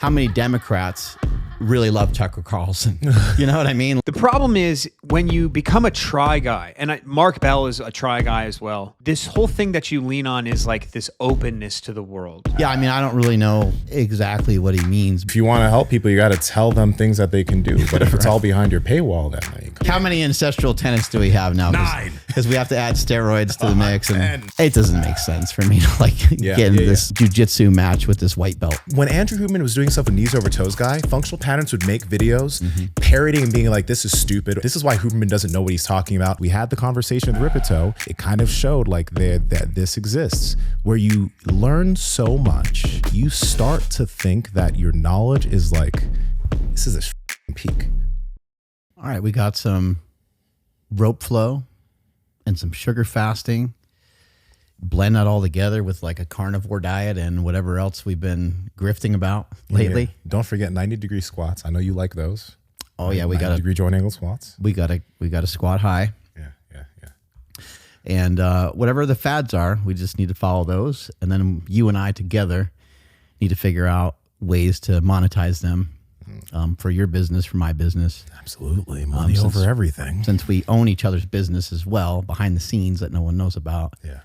how many Democrats really love Tucker Carlson. You know what I mean? The problem is when you become a try guy, and Mark Bell is a try guy as well, this whole thing that you lean on is like this openness to the world. Yeah, I mean, I don't really know exactly what he means. If you want to help people, you got to tell them things that they can do. But if it's all behind your paywall, then like... How many ancestral tenets do we have now? 9. Because we have to add steroids to the mix. And it doesn't make sense for me to get into this jiu-jitsu match with this white belt. When Andrew Huberman was doing stuff with Knees Over Toes Guy, Functional Patterns would make videos parroting and being like, this is stupid. This is why Huberman doesn't know what he's talking about. We had the conversation with Ripito. It kind of showed like that this exists, where you learn so much, you start to think that your knowledge is like, this is a peak. All right, we got some Ropeflow and some sugar fasting. Blend that all together with like a carnivore diet and whatever else we've been grifting about lately. Yeah. Don't forget 90-degree squats. I know you like those. Oh yeah, we got 90-degree joint angle squats. We got to squat high. Yeah. And whatever the fads are, we just need to follow those. And then you and I together need to figure out ways to monetize them for your business, for my business. Absolutely, money over everything. Since we own each other's business as well, behind the scenes that no one knows about. Yeah.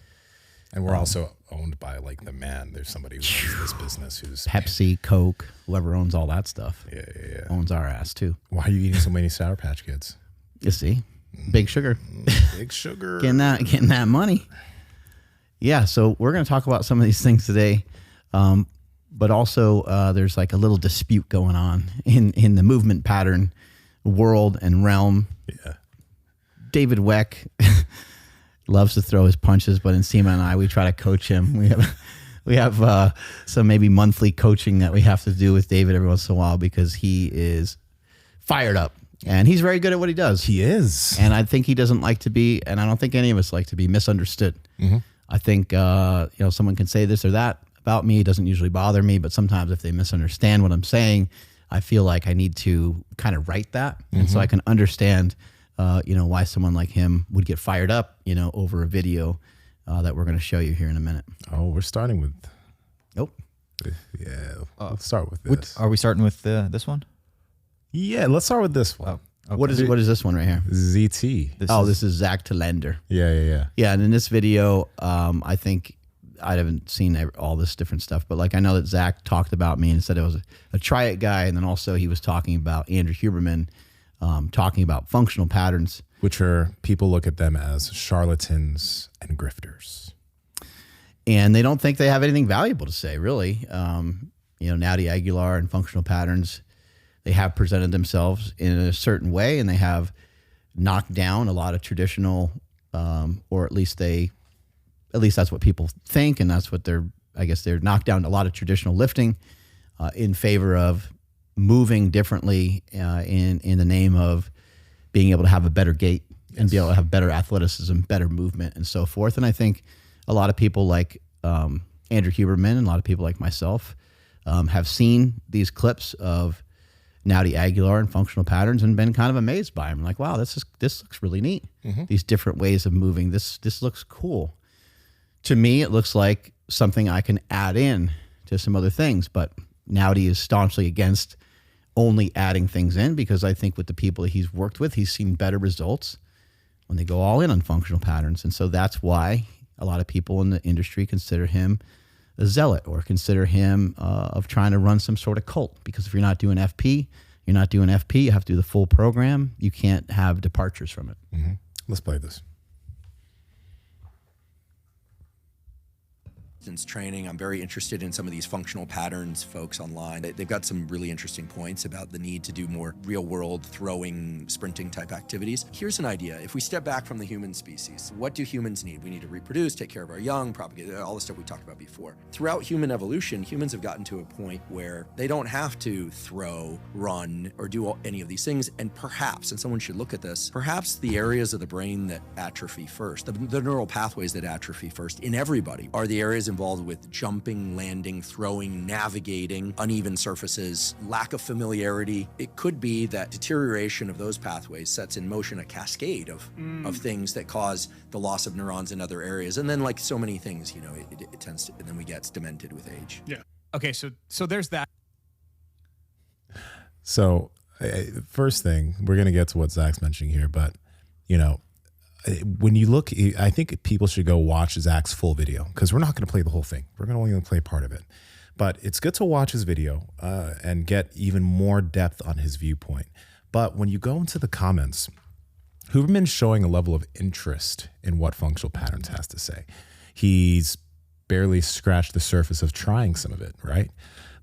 And we're also owned by like the man. There's somebody who owns this business who's Pepsi, Coke, whoever owns all that stuff. Yeah. Owns our ass too. Why are you eating so many Sour Patch Kids? You see, big sugar. Big sugar. getting that money. Yeah. So we're going to talk about some of these things today. But also there's like a little dispute going on in the movement pattern world and realm. Yeah. David Weck loves to throw his punches, but in Seema and I, we try to coach him. We have some maybe monthly coaching that we have to do with David every once in a while because he is fired up and he's very good at what he does. He is. And I think he doesn't like to be, and I don't think any of us like to be misunderstood. I think, someone can say this or that about me. It doesn't usually bother me, but sometimes if they misunderstand what I'm saying, I feel like I need to kind of write that. And so I can understand why someone like him would get fired up, over a video that we're going to show you here in a minute. Oh, we're starting with. Nope. Yeah, let's start with this. Are we starting with this one? Yeah, let's start with this one. Okay. What is this one right here? ZT. This is Zack Telander. Yeah. Yeah, and in this video, I think I haven't seen all this different stuff, but like I know that Zack talked about me and said I was a try it guy, and then also he was talking about Andrew Huberman, talking about functional patterns, which are people look at them as charlatans and grifters, and they don't think they have anything valuable to say, really. Mattie Aguilar and functional patterns, they have presented themselves in a certain way, and they have knocked down a lot of traditional, or at least that's what people think, and that's what they're knocked down a lot of traditional lifting in favor of moving differently in the name of being able to have a better gait and be able to have better athleticism, better movement, and so forth. And I think a lot of people like Andrew Huberman and a lot of people like myself have seen these clips of Mattie Aguilar and functional patterns and been kind of amazed by them. Like, wow, this looks really neat. These different ways of moving. This looks cool. To me, it looks like something I can add in to some other things, but Mattie is staunchly against only adding things in because I think with the people that he's worked with, he's seen better results when they go all in on functional patterns. And so that's why a lot of people in the industry consider him a zealot or consider him of trying to run some sort of cult. Because if you're not doing FP, you have to do the full program. You can't have departures from it. Let's play this. Training. I'm very interested in some of these functional patterns folks online. They've got some really interesting points about the need to do more real world throwing, sprinting type activities. Here's an idea. If we step back from the human species, what do humans need? We need to reproduce, take care of our young, propagate, all the stuff we talked about before. Throughout human evolution, humans have gotten to a point where they don't have to throw, run, or do any of these things. And perhaps, and someone should look at this, perhaps the areas of the brain that atrophy first, the neural pathways that atrophy first in everybody are the areas involved with jumping, landing, throwing, navigating, uneven surfaces, lack of familiarity. It could be that deterioration of those pathways sets in motion a cascade of things that cause the loss of neurons in other areas. And then like so many things, it tends to, and then we get demented with age. Yeah. Okay, so there's that. So first thing, we're going to get to what Zach's mentioning here, but you know, when you look, I think people should go watch Zach's full video because we're not going to play the whole thing. We're going to only play part of it. But it's good to watch his video and get even more depth on his viewpoint. But when you go into the comments, Huberman's showing a level of interest in what Functional Patterns has to say. He's barely scratched the surface of trying some of it, right?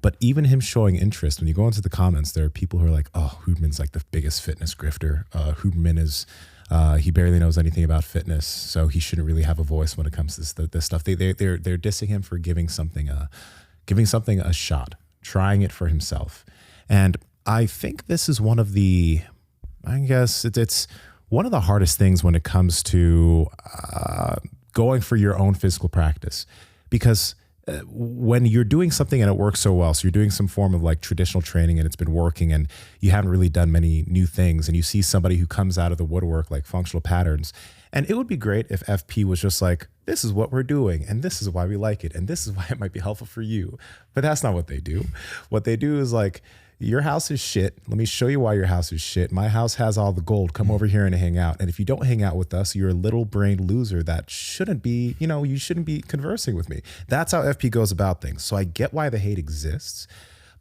But even him showing interest, when you go into the comments, there are people who are like, oh, Huberman's like the biggest fitness grifter. Huberman is... he barely knows anything about fitness, so he shouldn't really have a voice when it comes to this stuff. They're dissing him for giving something a shot, trying it for himself. And I think this is one of the, I guess it's one of the hardest things when it comes to going for your own physical practice, because when you're doing something and it works so well, so you're doing some form of like traditional training and it's been working and you haven't really done many new things, and you see somebody who comes out of the woodwork like Functional Patterns, and it would be great if FP was just like, this is what we're doing and this is why we like it and this is why it might be helpful for you. But that's not what they do. What they do is like, your house is shit. Let me show you why your house is shit. My house has all the gold. Come over here and hang out. And if you don't hang out with us, you're a little brained loser that shouldn't be, you shouldn't be conversing with me. That's how FP goes about things. So I get why the hate exists,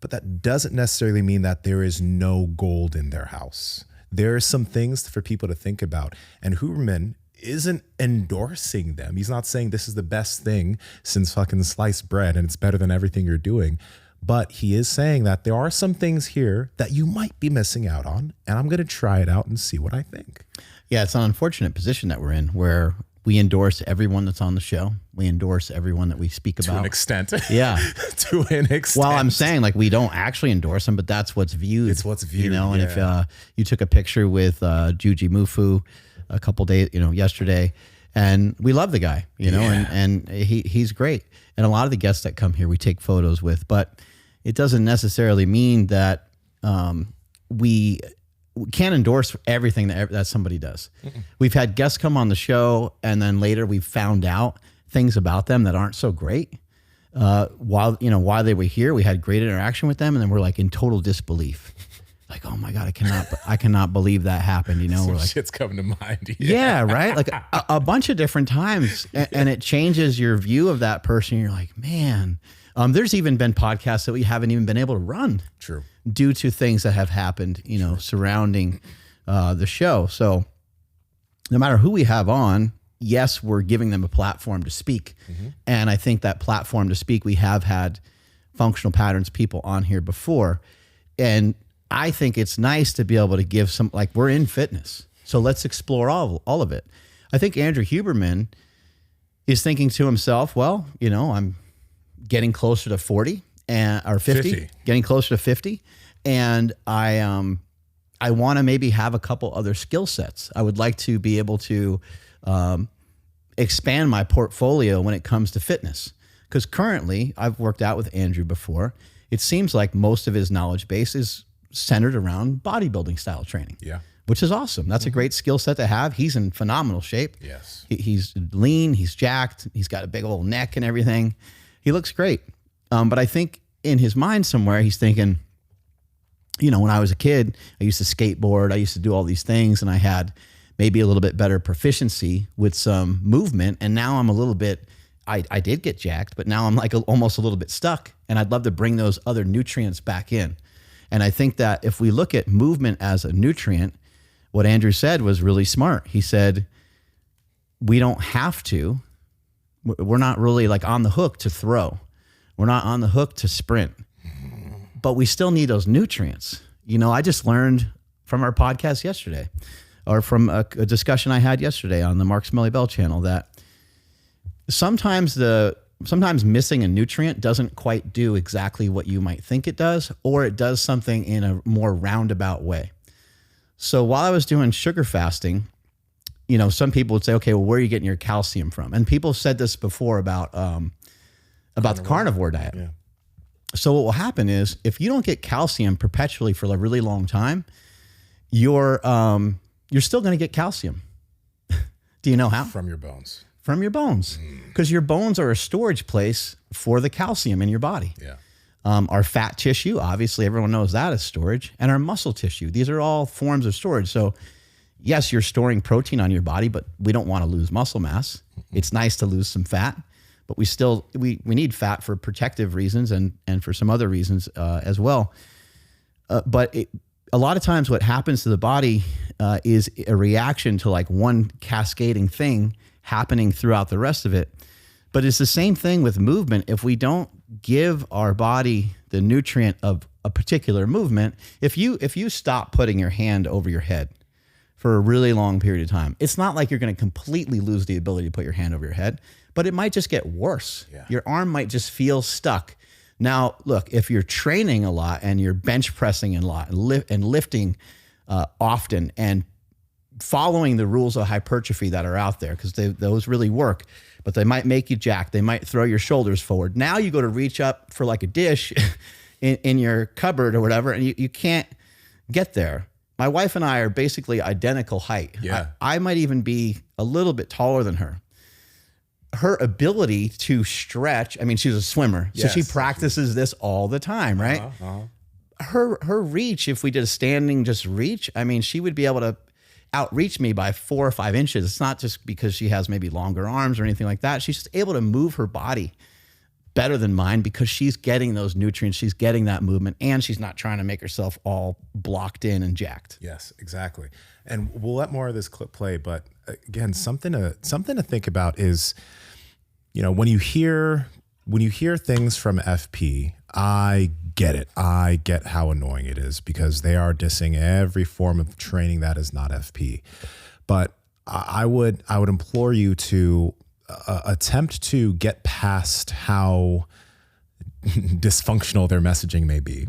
but that doesn't necessarily mean that there is no gold in their house. There are some things for people to think about. And Huberman isn't endorsing them. He's not saying this is the best thing since fucking sliced bread and it's better than everything you're doing. But he is saying that there are some things here that you might be missing out on, and I'm going to try it out and see what I think. Yeah, it's an unfortunate position that we're in where we endorse everyone that's on the show. We endorse everyone that we speak about. To an extent. Yeah. To an extent. Well, I'm saying like we don't actually endorse them, but that's what's viewed. It's what's viewed, And if you took a picture with Juji Mufu a couple days, yesterday, and we love the guy, and he's great. And a lot of the guests that come here, we take photos with, but it doesn't necessarily mean that we can't endorse everything that somebody does. Mm-mm. We've had guests come on the show, and then later we've found out things about them that aren't so great. While they were here, we had great interaction with them, and then we're like in total disbelief. Like, oh my God, I cannot believe that happened. Some we're like, shit's coming to mind. Yeah, right. Like a bunch of different times, and it changes your view of that person. You're like, man. There's even been podcasts that we haven't even been able to run. True. Due to things that have happened, surrounding the show. So no matter who we have on, yes, we're giving them a platform to speak. Mm-hmm. And I think that platform to speak, we have had Functional Patterns people on here before. And I think it's nice to be able to give some, like, we're in fitness, so let's explore all of it. I think Andrew Huberman is thinking to himself, well, I'm getting closer to 40 or 50, getting closer to 50. And I want to maybe have a couple other skill sets. I would like to be able to expand my portfolio when it comes to fitness. Because currently, I've worked out with Andrew before. It seems like most of his knowledge base is centered around bodybuilding style training. Yeah. Which is awesome. That's a great skill set to have. He's in phenomenal shape. Yes. He's lean, he's jacked, he's got a big old neck and everything. He looks great. But I think in his mind somewhere, he's thinking, when I was a kid, I used to skateboard, I used to do all these things, and I had maybe a little bit better proficiency with some movement. And now I'm a little bit, I did get jacked, but now I'm like almost a little bit stuck. And I'd love to bring those other nutrients back in. And I think that if we look at movement as a nutrient, what Andrew said was really smart. He said, we don't have to. We're not really like on the hook to throw. We're not on the hook to sprint, but we still need those nutrients. I just learned from our podcast yesterday, or from a discussion I had yesterday on the Mark Smelly Bell channel, that sometimes missing a nutrient doesn't quite do exactly what you might think it does, or it does something in a more roundabout way. So while I was doing sugar fasting, some people would say, okay, well, where are you getting your calcium from? And people said this before about the carnivore diet. Yeah. So what will happen is if you don't get calcium perpetually for a really long time, you're still going to get calcium. Do you know how? From your bones. From your bones. Because your bones are a storage place for the calcium in your body. Yeah. Our fat tissue, obviously everyone knows that is storage, and our muscle tissue. These are all forms of storage. So yes, you're storing protein on your body, but we don't want to lose muscle mass. It's nice to lose some fat, but we need fat for protective reasons and for some other reasons as well. But a lot of times what happens to the body is a reaction to like one cascading thing happening throughout the rest of it. But it's the same thing with movement. If we don't give our body the nutrient of a particular movement, if you stop putting your hand over your head for a really long period of time, it's not like you're going to completely lose the ability to put your hand over your head, but it might just get worse. Yeah. Your arm might just feel stuck. Now, look, if you're training a lot and you're bench pressing a lot and lifting often and following the rules of hypertrophy that are out there, because those really work, but they might make you jack. They might throw your shoulders forward. Now you go to reach up for like a dish in your cupboard or whatever, and you can't get there. My wife and I are basically identical height. Yeah. I might even be a little bit taller than her. Her ability to stretch, I mean, she's a swimmer, so she practices this all the time, right? Her reach, if we did a standing just reach, I mean, she would be able to outreach me by 4 or 5 inches. It's not just because she has maybe longer arms or anything like that. She's just able to move her body better than mine because she's getting those nutrients, she's getting that movement, and she's not trying to make herself all blocked in and jacked. Yes, exactly. And we'll let more of this clip play, but again, something to think about is, you know, when you hear things from FP, I get it. I get how annoying it is because they are dissing every form of training that is not FP. But I would implore you to attempt to get past how dysfunctional their messaging may be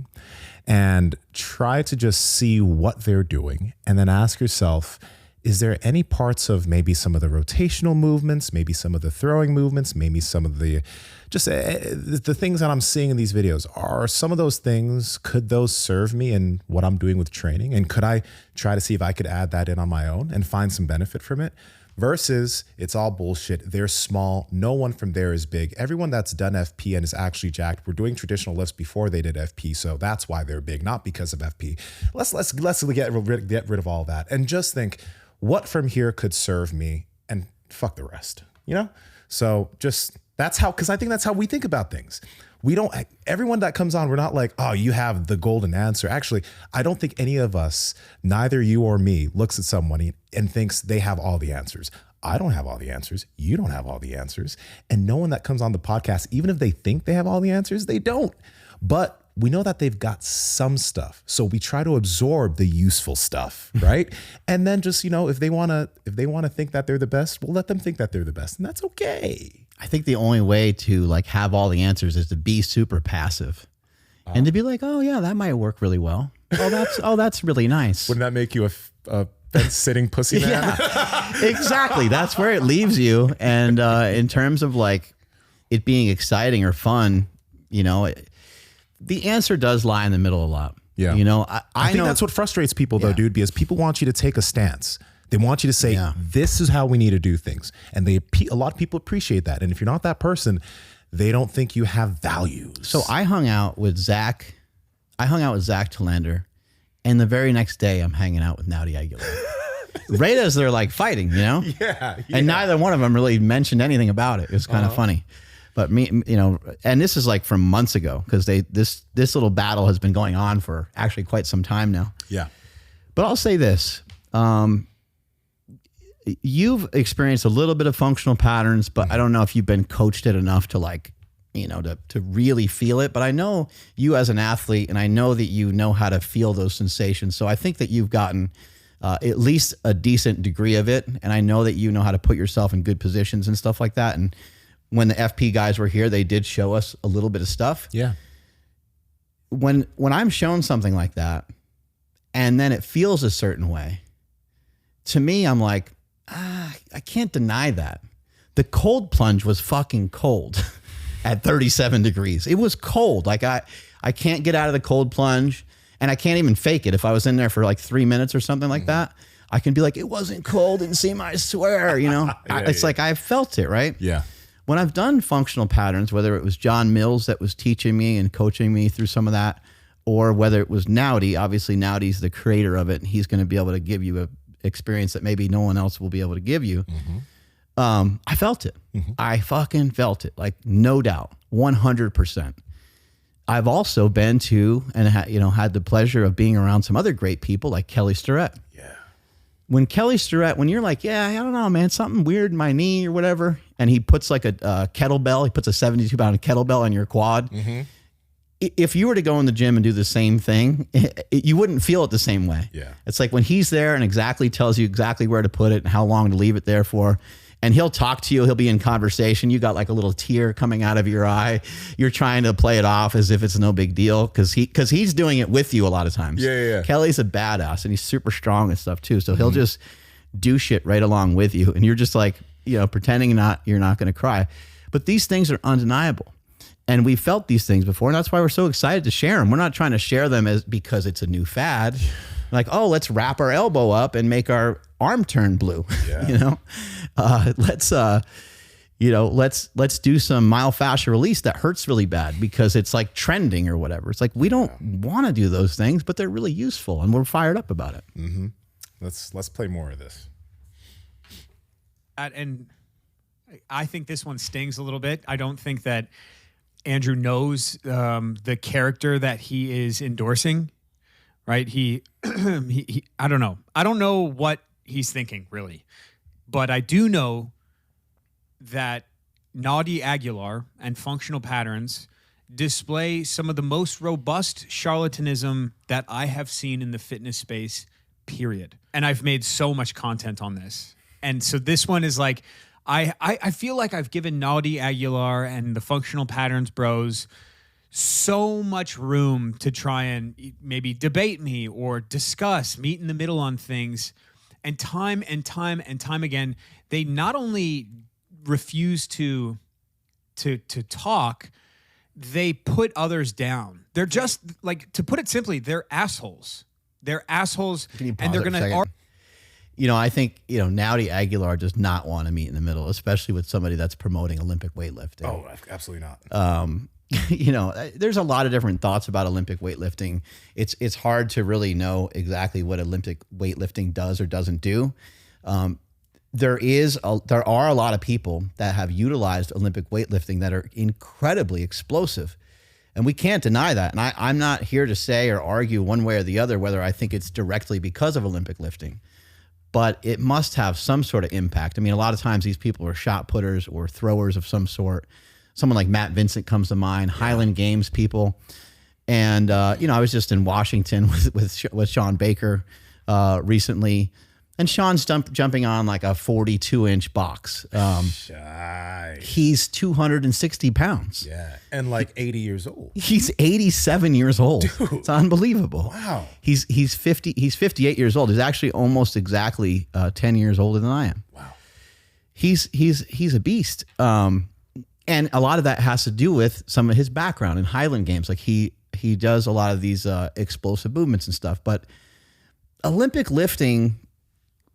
and try to just see what they're doing and then ask yourself, is there any parts of maybe some of the rotational movements, maybe some of the throwing movements, maybe some of the things that I'm seeing in these videos, are some of those things, could those serve me in what I'm doing with training? And could I try to see if I could add that in on my own and find some benefit from it? Versus it's all bullshit. They're small. No one from there is big. Everyone that's done FP and is actually jacked were doing traditional lifts before they did FP. So that's why they're big, not because of FP. Let's get rid of all that and just think, what from here could serve me, and fuck the rest, you know? So just, that's how, because I think that's how we think about things. We don't, everyone that comes on, we're not like, oh, you have the golden answer. Actually, I don't think any of us, neither you or me, looks at someone and thinks they have all the answers. I don't have all the answers. You don't have all the answers. And no one that comes on the podcast, even if they think they have all the answers, they don't. But we know that they've got some stuff. So we try to absorb the useful stuff, right? And then just, you know, if they want to think that they're the best, we'll let them think that they're the best, and that's okay. I think the only way to like have all the answers is to be super passive and to be like, oh yeah, that might work really well. Oh, that's really nice. Wouldn't that make you a sitting pussy man? Yeah, exactly. That's where it leaves you. And in terms of like it being exciting or fun, you know, the answer does lie in the middle a lot. Yeah. You know, I think that's what frustrates people though, dude, because people want you to take a stance. They want you to say, this is how we need to do things. And a lot of people appreciate that. And if you're not that person, they don't think you have values. So I hung out with Zack. Zack Telander. And the very next day I'm hanging out with Mattie Aguilar. Right as they're like fighting, you know? Yeah. And neither one of them really mentioned anything about it. It was kind of funny. But me, you know, and this is like from months ago because this little battle has been going on for actually quite some time now. Yeah. But I'll say this. You've experienced a little bit of functional patterns, but I don't know if you've been coached it enough to like, you know, to really feel it. But I know you as an athlete, and I know that you know how to feel those sensations. So I think that you've gotten at least a decent degree of it. And I know that you know how to put yourself in good positions and stuff like that. And when the FP guys were here, they did show us a little bit of stuff. Yeah. When I'm shown something like that, and then it feels a certain way, to me, I'm like, I can't deny that. The cold plunge was fucking cold at 37 degrees. It was cold. Like I can't get out of the cold plunge, and I can't even fake it. If I was in there for like 3 minutes or something like that, I can be like, it wasn't cold, and see, I swear, you know, it's like I felt it, right? Yeah. when I've done functional patterns, whether it was John Mills that was teaching me and coaching me through some of that, or whether it was Nowdy, obviously Nowdy's the creator of it, and he's going to be able to give you a experience that maybe no one else will be able to give you. I felt it. I fucking felt it, like no doubt, 100%. I've also been to and had the pleasure of being around some other great people like Kelly Starrett. Yeah. When Kelly Starrett, when you're like, yeah, I don't know, man, something weird in my knee or whatever, and he puts like a kettlebell, he puts a 72-pound kettlebell on your quad. If you were to go in the gym and do the same thing, you wouldn't feel it the same way. Yeah. It's like when he's there and exactly tells you exactly where to put it and how long to leave it there for. And he'll talk to you. He'll be in conversation. You got like a little tear coming out of your eye. You're trying to play it off as if it's no big deal because he's doing it with you a lot of times. Yeah. Kelly's a badass and he's super strong and stuff too. So he'll just do shit right along with you. And you're just like, pretending you're not going to cry. But these things are undeniable. And we felt these things before. And that's why we're so excited to share them. We're not trying to share them because it's a new fad. Like, oh, let's wrap our elbow up and make our arm turn blue. Yeah. Let's do some myofascial release that hurts really bad because it's like trending or whatever. It's like, we don't want to do those things, but they're really useful and we're fired up about it. Let's play more of this. And I think this one stings a little bit. I don't think that Andrew knows the character that he is endorsing, right? He I don't know. I don't know what he's thinking really, but I do know that Nowdy Aguilar and functional patterns display some of the most robust charlatanism that I have seen in the fitness space, period. And I've made so much content on this. And so this one is like, I feel like I've given Nowdy Aguilar and the functional patterns bros so much room to try and maybe debate me or discuss, meet in the middle on things. And time again, they not only refuse to talk, they put others down. They're just like, to put it simply, they're assholes. They're assholes, and they're going to. I think, Nowdy Aguilar does not want to meet in the middle, especially with somebody that's promoting Olympic weightlifting. Oh, absolutely not. There's a lot of different thoughts about Olympic weightlifting. It's hard to really know exactly what Olympic weightlifting does or doesn't do. There are a lot of people that have utilized Olympic weightlifting that are incredibly explosive. And we can't deny that. And I'm not here to say or argue one way or the other whether I think it's directly because of Olympic lifting. But it must have some sort of impact. I mean, a lot of times these people are shot putters or throwers of some sort. Someone like Matt Vincent comes to mind, Highland Games people. And, I was just in Washington with Sean Baker recently. And Sean's jumping on like a 42-inch box. He's 260 pounds. Yeah, and like 80 years old. He's 87 years old. Dude. It's unbelievable. Wow. He's 50. He's 58 years old. He's actually almost exactly 10 years older than I am. Wow. He's a beast. And a lot of that has to do with some of his background in Highland Games. Like he does a lot of these explosive movements and stuff. But Olympic lifting,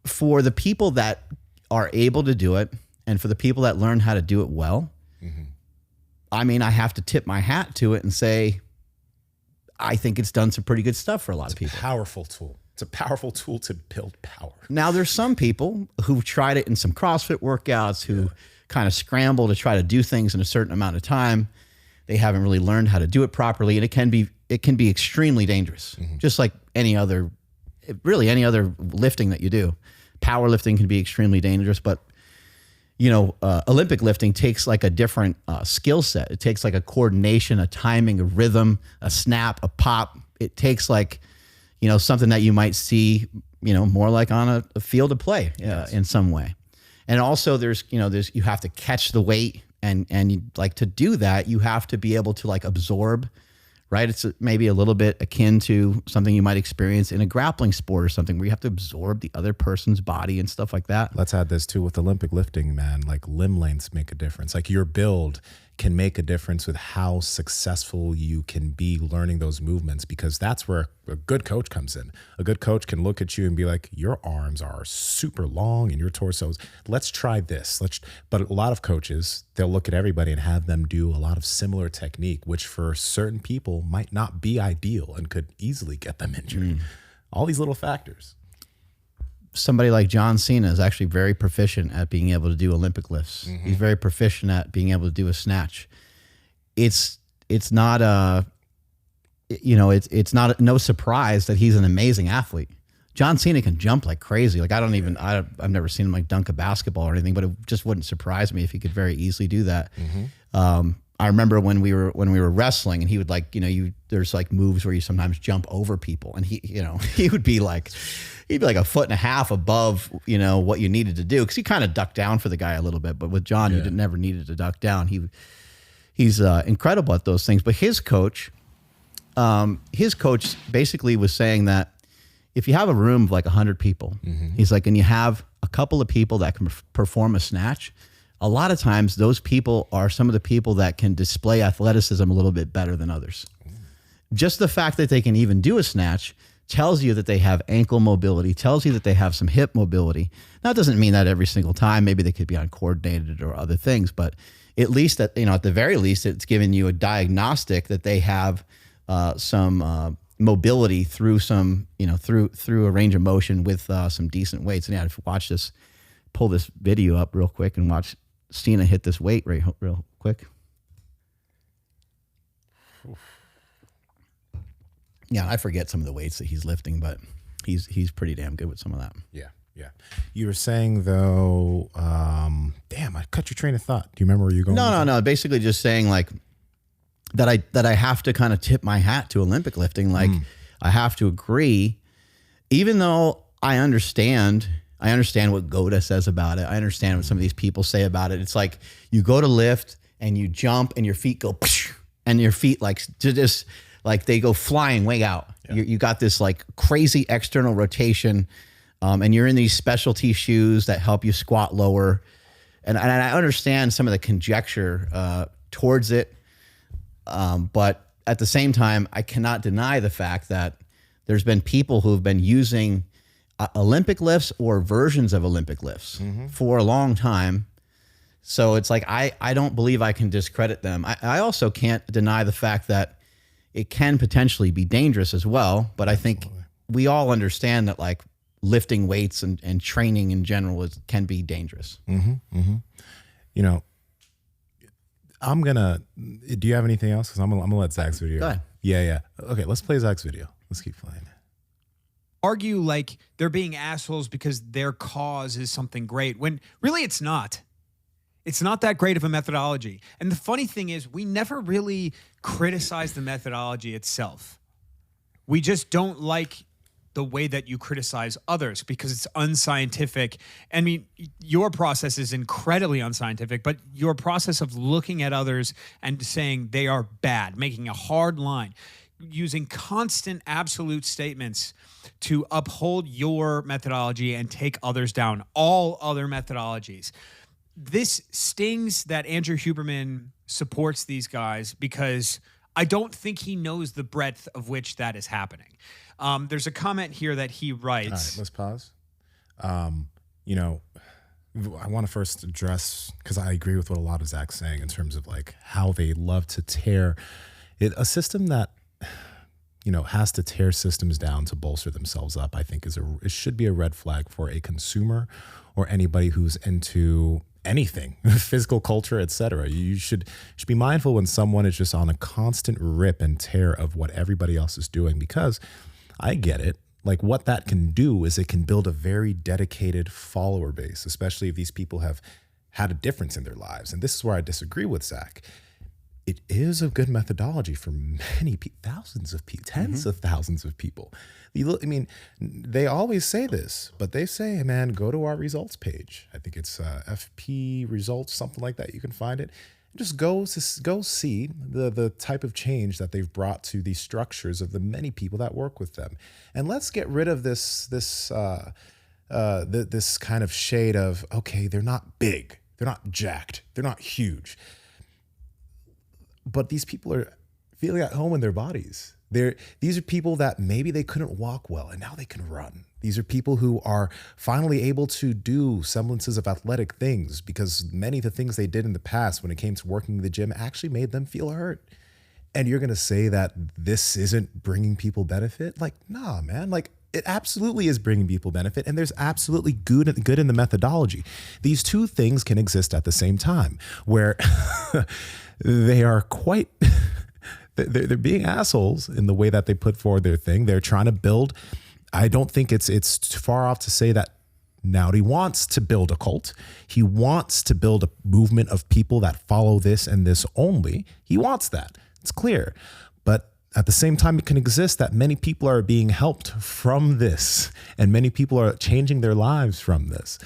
for the people that are able to do it and for the people that learn how to do it well, I mean, I have to tip my hat to it and say, I think it's done some pretty good stuff for a lot of people. It's a powerful tool. It's a powerful tool to build power. Now, there's some people who've tried it in some CrossFit workouts who kind of scramble to try to do things in a certain amount of time. They haven't really learned how to do it properly, and it can be extremely dangerous, just like any other lifting that you do. Powerlifting can be extremely dangerous, but Olympic lifting takes like a different skill set. It takes like a coordination, a timing, a rhythm, a snap, a pop. It takes like, something that you might see, more like on a field of play in some way. And also there's you have to catch the weight and to do that, you have to be able to like absorb. Right? It's maybe a little bit akin to something you might experience in a grappling sport or something where you have to absorb the other person's body and stuff like that. Let's add this too with Olympic lifting, man. Like limb lengths make a difference. Like your build can make a difference with how successful you can be learning those movements, because that's where a good coach comes in. A good coach can look at you and be like, your arms are super long and your torsos, let's try this. But a lot of coaches, they'll look at everybody and have them do a lot of similar technique, which for certain people might not be ideal and could easily get them injured. All these little factors. Somebody like John Cena is actually very proficient at being able to do Olympic lifts. He's very proficient at being able to do a snatch. It's not no surprise that he's an amazing athlete. John Cena can jump like crazy. Like I've never seen him like dunk a basketball or anything, but it just wouldn't surprise me if he could very easily do that. I remember when we were wrestling, and he would there's like moves where you sometimes jump over people, and he would be like, he'd be like a foot and a half above, what you needed to do. Cause he kind of ducked down for the guy a little bit, but with John, you never needed to duck down. He's incredible at those things. But his coach basically was saying that if you have a room of like 100 people, he's like, and you have a couple of people that can perform a snatch, a lot of times those people are some of the people that can display athleticism a little bit better than others. Just the fact that they can even do a snatch tells you that they have ankle mobility, tells you that they have some hip mobility. Now, it doesn't mean that every single time. Maybe they could be uncoordinated or other things, but at least at the very least, it's giving you a diagnostic that they have some mobility through some, through a range of motion with some decent weights. And if you watch this, pull this video up real quick and watch Cena hit this weight real quick. Yeah, I forget some of the weights that he's lifting, but he's pretty damn good with some of that. Yeah. You were saying though, damn, I cut your train of thought. Do you remember where you're going? No. Basically just saying like that I have to kind of tip my hat to Olympic lifting. Like I have to agree, even though I understand what Goda says about it. I understand what some of these people say about it. It's like you go to lift and you jump and your feet go, and your feet just like they go flying way out. Yeah. You got this like crazy external rotation, and you're in these specialty shoes that help you squat lower. And I understand some of the conjecture towards it, but at the same time, I cannot deny the fact that there's been people who have been using Olympic lifts or versions of Olympic lifts for a long time. So it's like, I don't believe I can discredit them. I also can't deny the fact that it can potentially be dangerous as well. But I think we all understand that like lifting weights and training in general can be dangerous. Do you have anything else? Cause I'm gonna let Zack's video. Go ahead. Yeah. Okay. Let's play Zack's video. Let's keep playing. Argue like they're being assholes because their cause is something great, when really it's not. It's not that great of a methodology. And the funny thing is, we never really criticize the methodology itself. We just don't like the way that you criticize others because it's unscientific. I mean, your process is incredibly unscientific, but your process of looking at others and saying they are bad, making a hard line, using constant absolute statements to uphold your methodology and take others down, all other methodologies. This stings that Andrew Huberman supports these guys because I don't think he knows the breadth of which that is happening. There's a comment here that he writes. All right, let's pause. I want to first address, because I agree with what a lot of Zack's saying in terms of like how they love to tear it. A system that has to tear systems down to bolster themselves up, I think it should be a red flag for a consumer or anybody who's into anything, physical culture, etc. You should be mindful when someone is just on a constant rip and tear of what everybody else is doing, because I get it. Like what that can do is it can build a very dedicated follower base, especially if these people have had a difference in their lives. And this is where I disagree with Zack. It is a good methodology for many thousands of people, tens of thousands of people. They always say this, but they say, man, go to our results page. I think it's FP results, something like that. You can find it. Just go see the type of change that they've brought to the structures of the many people that work with them. And let's get rid of this kind of shade of, okay, they're not big, they're not jacked, they're not huge. but these people are feeling at home in their bodies. These are people that maybe they couldn't walk well and now they can run. These are people who are finally able to do semblances of athletic things because many of the things they did in the past when it came to working in the gym actually made them feel hurt. And you're going to say that this isn't bringing people benefit? Like, nah, man. Like, it absolutely is bringing people benefit, and there's absolutely good in the methodology. These two things can exist at the same time, where they are quite... They're being assholes in the way that they put forward their thing. They're trying to build. I don't think it's too far off to say that Naughty wants to build a cult. He wants to build a movement of people that follow this and this only. He wants that. It's clear. But at the same time, it can exist that many people are being helped from this and many people are changing their lives from this.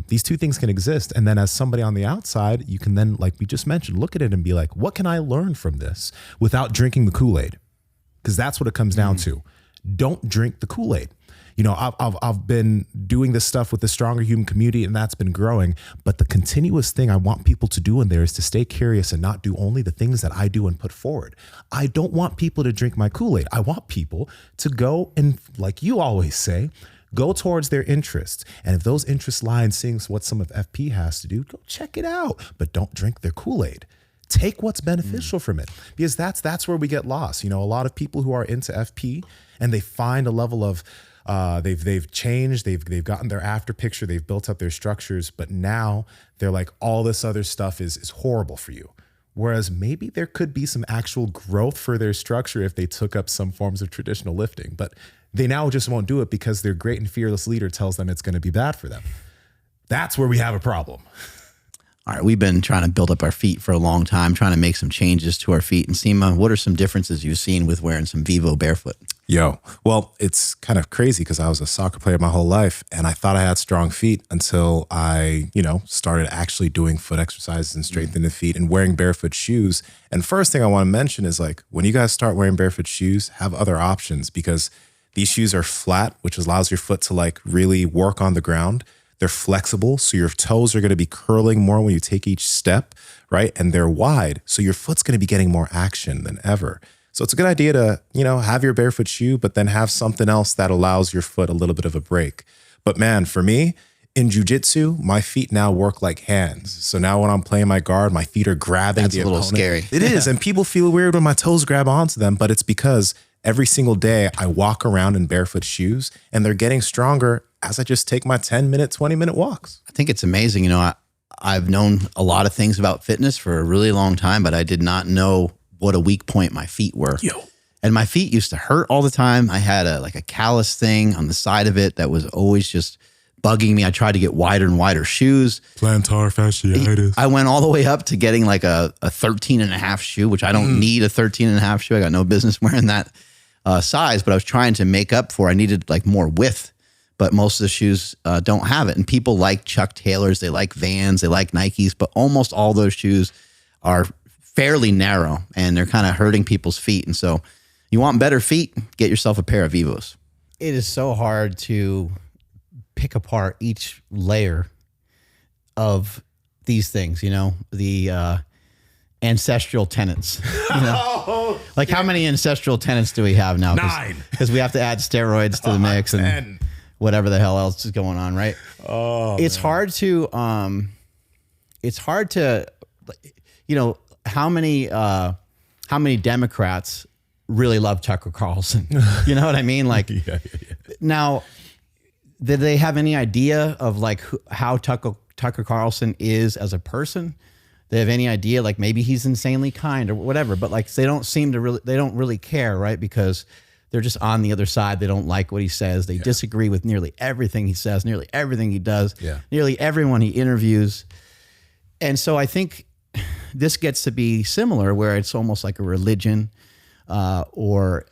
These two things can exist. And then as somebody on the outside, you can then, like we just mentioned, look at it and be like, what can I learn from this without drinking the Kool-Aid? Because that's what it comes down to. Don't drink the Kool-Aid. You know, I've been doing this stuff with the Stronger Human community, and that's been growing. But the continuous thing I want people to do in there is to stay curious and not do only the things that I do and put forward. I don't want people to drink my Kool-Aid. I want people to go and, like you always say, go towards their interests. And if those interests lie in seeing what some of FP has to do, go check it out. But don't drink their Kool-Aid. Take what's beneficial from it, because that's where we get lost. You know, a lot of people who are into FP and they find a level of they've changed, they've gotten their after picture, they've built up their structures, but now they're like, all this other stuff is horrible for you. Whereas maybe there could be some actual growth for their structure if they took up some forms of traditional lifting, but they now just won't do it because their great and fearless leader tells them it's going to be bad for them. That's where we have a problem. All right, we've been trying to build up our feet for a long time, trying to make some changes to our feet. And Seema, what are some differences you've seen with wearing some Vivo Barefoot? Yo, well, it's kind of crazy because I was a soccer player my whole life and I thought I had strong feet until I, started actually doing foot exercises and strengthening the feet and wearing barefoot shoes. And first thing I want to mention is, like, when you guys start wearing barefoot shoes, have other options, because these shoes are flat, which allows your foot to like really work on the ground. They're flexible, so your toes are going to be curling more when you take each step, right? And they're wide, so your foot's going to be getting more action than ever. So it's a good idea to, have your barefoot shoe, but then have something else that allows your foot a little bit of a break. But man, for me, in jiu-jitsu, my feet now work like hands. So now when I'm playing my guard, my feet are grabbing That's the a little opponent. scary. It is, and people feel weird when my toes grab onto them, but it's because every single day I walk around in barefoot shoes and they're getting stronger as I just take my 10-minute, 20-minute walks. I think it's amazing. I've known a lot of things about fitness for a really long time, but I did not know what a weak point my feet were. Yo. And my feet used to hurt all the time. I had a callus thing on the side of it that was always just bugging me. I tried to get wider and wider shoes. Plantar fasciitis. I went all the way up to getting like a 13 and a half shoe, which I don't need a 13 and a half shoe. I got no business wearing that size, but I was trying to make up for, I needed like more width, but most of the shoes don't have it. And people like Chuck Taylors, they like Vans, they like Nikes, but almost all those shoes are fairly narrow and they're kind of hurting people's feet. And so you want better feet, get yourself a pair of Vivos. It is so hard to pick apart each layer of these things, the ancestral tenets. Like how many ancestral tenets do we have now? 9. Because we have to add steroids to the mix 10. and whatever the hell else is going on, right? Oh, it's hard to how many Democrats really love Tucker Carlson? You know what I mean? Like, yeah. Now, did they have any idea of like how Tucker Carlson is as a person? They have any idea, like maybe he's insanely kind or whatever, but like they don't really care, right? Because they're just on the other side. They don't like what he says. They disagree with nearly everything he says, nearly everything he does, nearly everyone he interviews. And so I think this gets to be similar, where it's almost like a religion or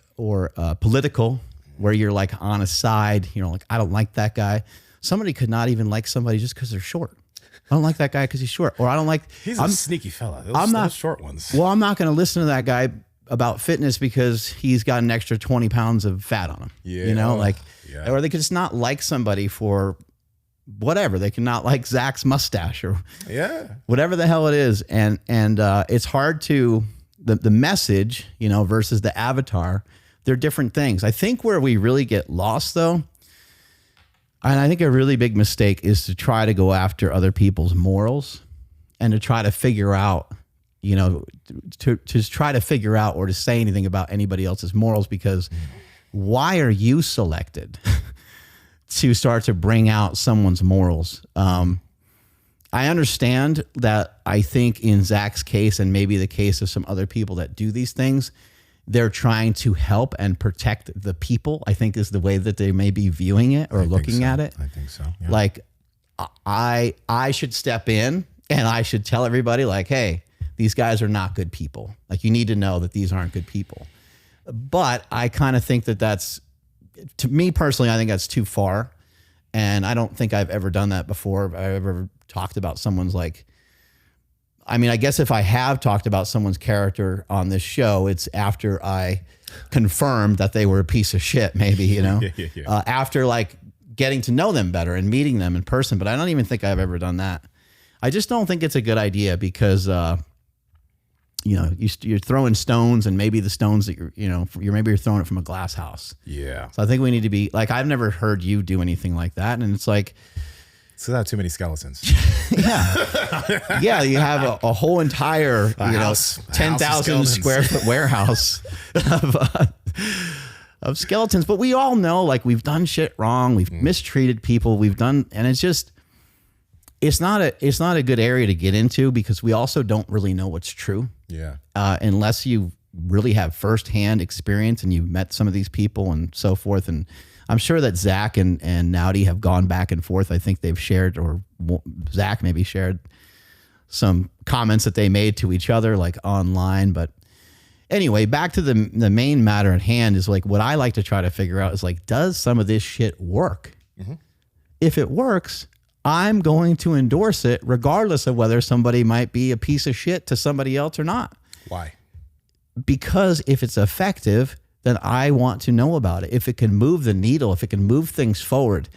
political, where you're like on a side, like, I don't like that guy. Somebody could not even like somebody just because they're short. I don't like that guy because he's short, or I don't like. He's a sneaky fella. Those short ones. Well, I'm not going to listen to that guy about fitness because he's got an extra 20 pounds of fat on him. Yeah. Or they could just not like somebody for whatever. They can not like Zack's mustache or whatever the hell it is. And it's hard to the message, you know, versus the avatar, they're different things. I think where we really get lost though, and I think a really big mistake is to try to go after other people's morals and to try to figure out, you know, to try to figure out or to say anything about anybody else's morals, because why are you selected to start to bring out someone's morals? I understand that. I think in Zack's case, and maybe the case of some other people that do these things, they're trying to help and protect the people, I think is the way that they may be viewing it or looking at it. I think so. Yeah. Like I should step in and I should tell everybody like, hey, these guys are not good people. Like, you need to know that these aren't good people. But I kind of think that that's, to me personally, I think that's too far. And I don't think I've ever done that before. I've ever talked about someone's like, I mean, I guess if I have talked about someone's character on this show, it's after I confirmed that they were a piece of shit, maybe, you know, after like getting to know them better and meeting them in person. But I don't even think I've ever done that. I just don't think it's a good idea because, you know, you're throwing stones, and maybe the stones that maybe you're throwing it from a glass house. Yeah. So I think we need to be like, I've never heard you do anything like that. And it's like, so not too many skeletons. Yeah. Yeah. You have a whole entire, 10,000 square foot warehouse of skeletons. But we all know, like, we've done shit wrong. We've mistreated people. And it's just, it's not a good area to get into, because we also don't really know what's true. Yeah. Unless you really have firsthand experience and you've met some of these people and so forth. And I'm sure that Zack and Mattie have gone back and forth. I think they've shared, or Zack maybe shared some comments that they made to each other, like online. But anyway, back to the main matter at hand is like, what I like to try to figure out is like, does some of this shit work? Mm-hmm. If it works, I'm going to endorse it regardless of whether somebody might be a piece of shit to somebody else or not. Why? Because if it's effective, then I want to know about it. If it can move the needle, if it can move things forward,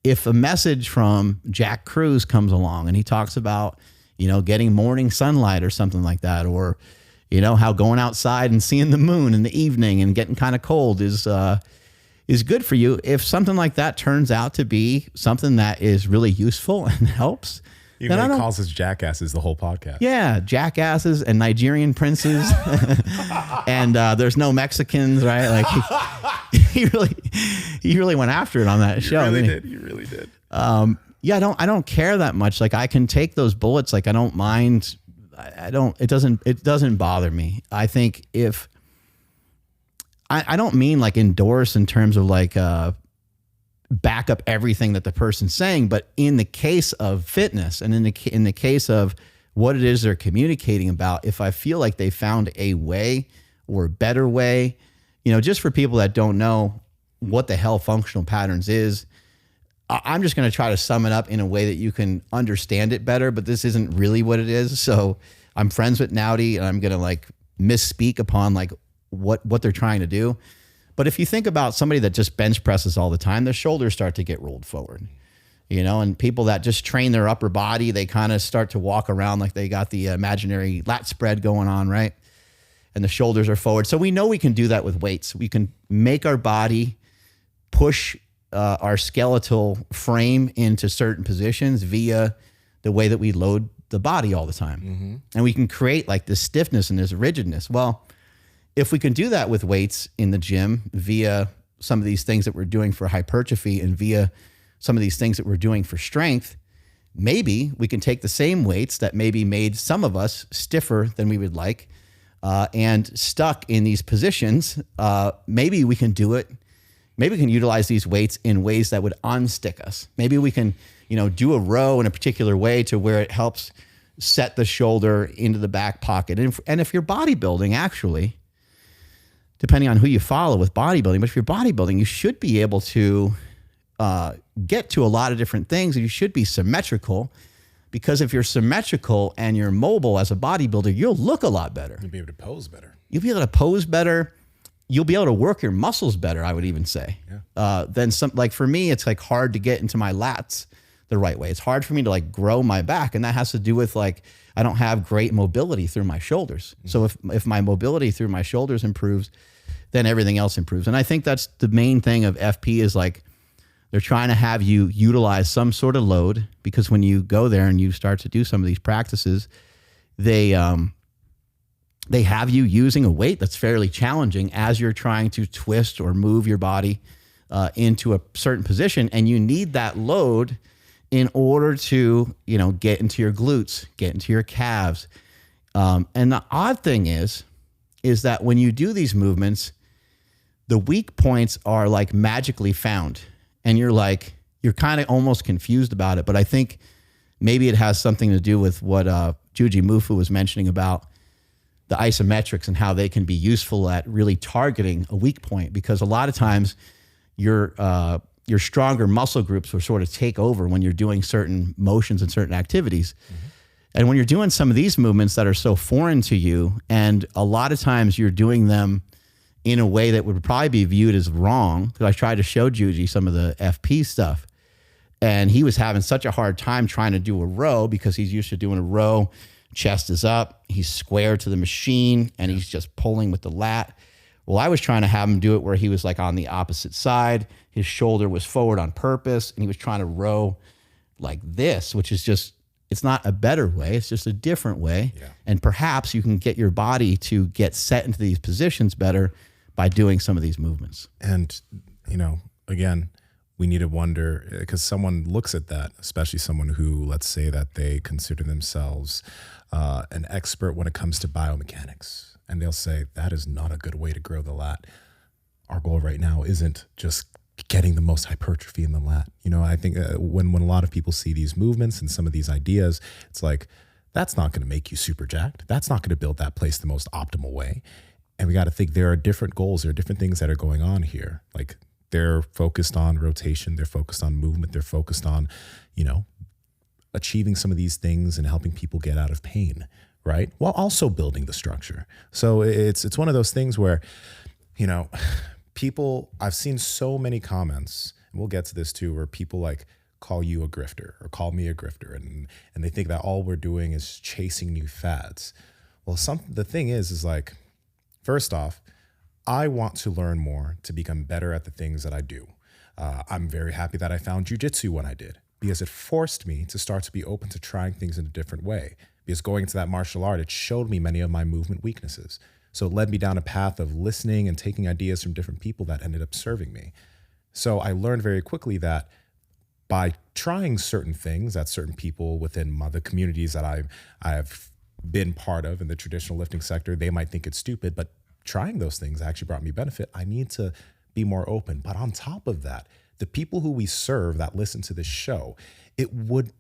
if a message from Jack Cruz comes along and he talks about, you know, getting morning sunlight or something like that, or, you know, how going outside and seeing the moon in the evening and getting kind of cold is good for you. If something like that turns out to be something that is really useful and helps, even though he calls us jackasses the whole podcast. Yeah, jackasses and Nigerian princes, and there's no Mexicans, right? Like he really went after it on that show. He really did. Yeah, I don't care that much. Like, I can take those bullets. Like, I don't mind. It doesn't bother me. I think if I don't mean like endorse in terms of like back up everything that the person's saying, but in the case of fitness and in the case of what it is they're communicating about, if I feel like they found a way or a better way, you know, just for people that don't know what the hell functional patterns is, I'm just going to try to sum it up in a way that you can understand it better, but this isn't really what it is. So I'm friends with Mattie, and I'm going to like misspeak upon like what they're trying to do. But if you think about somebody that just bench presses all the time, their shoulders start to get rolled forward, you know, and people that just train their upper body, they kind of start to walk around like they got the imaginary lat spread going on, right? And the shoulders are forward. So we know we can do that with weights. We can make our body push our skeletal frame into certain positions via the way that we load the body all the time. Mm-hmm. And we can create like this stiffness and this rigidness. Well, if we can do that with weights in the gym via some of these things that we're doing for hypertrophy and via some of these things that we're doing for strength, maybe we can take the same weights that maybe made some of us stiffer than we would like and stuck in these positions. Maybe we can do it. Maybe we can utilize these weights in ways that would unstick us. Maybe we can, you know, do a row in a particular way to where it helps set the shoulder into the back pocket. And if you're bodybuilding, actually, depending on who you follow with bodybuilding, but if you're bodybuilding, you should be able to get to a lot of different things, and you should be symmetrical, because if you're symmetrical and you're mobile as a bodybuilder, you'll look a lot better. You'll be able to pose better. You'll be able to pose better. You'll be able to work your muscles better, I would even say. Yeah. Then some, like for me, it's like hard to get into my lats the right way. It's hard for me to like grow my back. And that has to do with like, I don't have great mobility through my shoulders. So if my mobility through my shoulders improves, then everything else improves. And I think that's the main thing of FP is like, they're trying to have you utilize some sort of load, because when you go there and you start to do some of these practices, they have you using a weight that's fairly challenging as you're trying to twist or move your body into a certain position. And you need that load in order to, get into your glutes, get into your calves. And the odd thing is that when you do these movements, the weak points are like magically found. And you're kind of almost confused about it. But I think maybe it has something to do with what Juji Mufu was mentioning about the isometrics and how they can be useful at really targeting a weak point, because a lot of times your stronger muscle groups will sort of take over when you're doing certain motions and certain activities. Mm-hmm. And when you're doing some of these movements that are so foreign to you, and a lot of times you're doing them in a way that would probably be viewed as wrong, because I tried to show Juji some of the FP stuff, and he was having such a hard time trying to do a row because he's used to doing a row. Chest is up, he's square to the machine, and he's just pulling with the lat. Well, I was trying to have him do it where he was like on the opposite side. His shoulder was forward on purpose, and he was trying to row like this, which is just, it's not a better way. It's just a different way. Yeah. And perhaps you can get your body to get set into these positions better by doing some of these movements. And, again, we need to wonder, because someone looks at that, especially someone who, let's say that they consider themselves an expert when it comes to biomechanics, and they'll say, that is not a good way to grow the lat. Our goal right now isn't just getting the most hypertrophy in the lat. I think when a lot of people see these movements and some of these ideas, it's like, that's not going to make you super jacked. That's not going to build that place the most optimal way. And we got to think there are different goals. There are different things that are going on here. Like, they're focused on rotation. They're focused on movement. They're focused on, achieving some of these things and helping people get out of pain, right? While also building the structure. So it's one of those things where, people, I've seen so many comments, and we'll get to this too, where people like call you a grifter or call me a grifter. And they think that all we're doing is chasing new fads. Well, the thing is like, first off, I want to learn more to become better at the things that I do. I'm very happy that I found jiu-jitsu when I did, because it forced me to start to be open to trying things in a different way. Because going into that martial art, it showed me many of my movement weaknesses. So it led me down a path of listening and taking ideas from different people that ended up serving me. So I learned very quickly that by trying certain things that certain people within the communities that I've been part of in the traditional lifting sector, they might think it's stupid, but trying those things actually brought me benefit. I need to be more open. But on top of that, the people who we serve that listen to this show, it would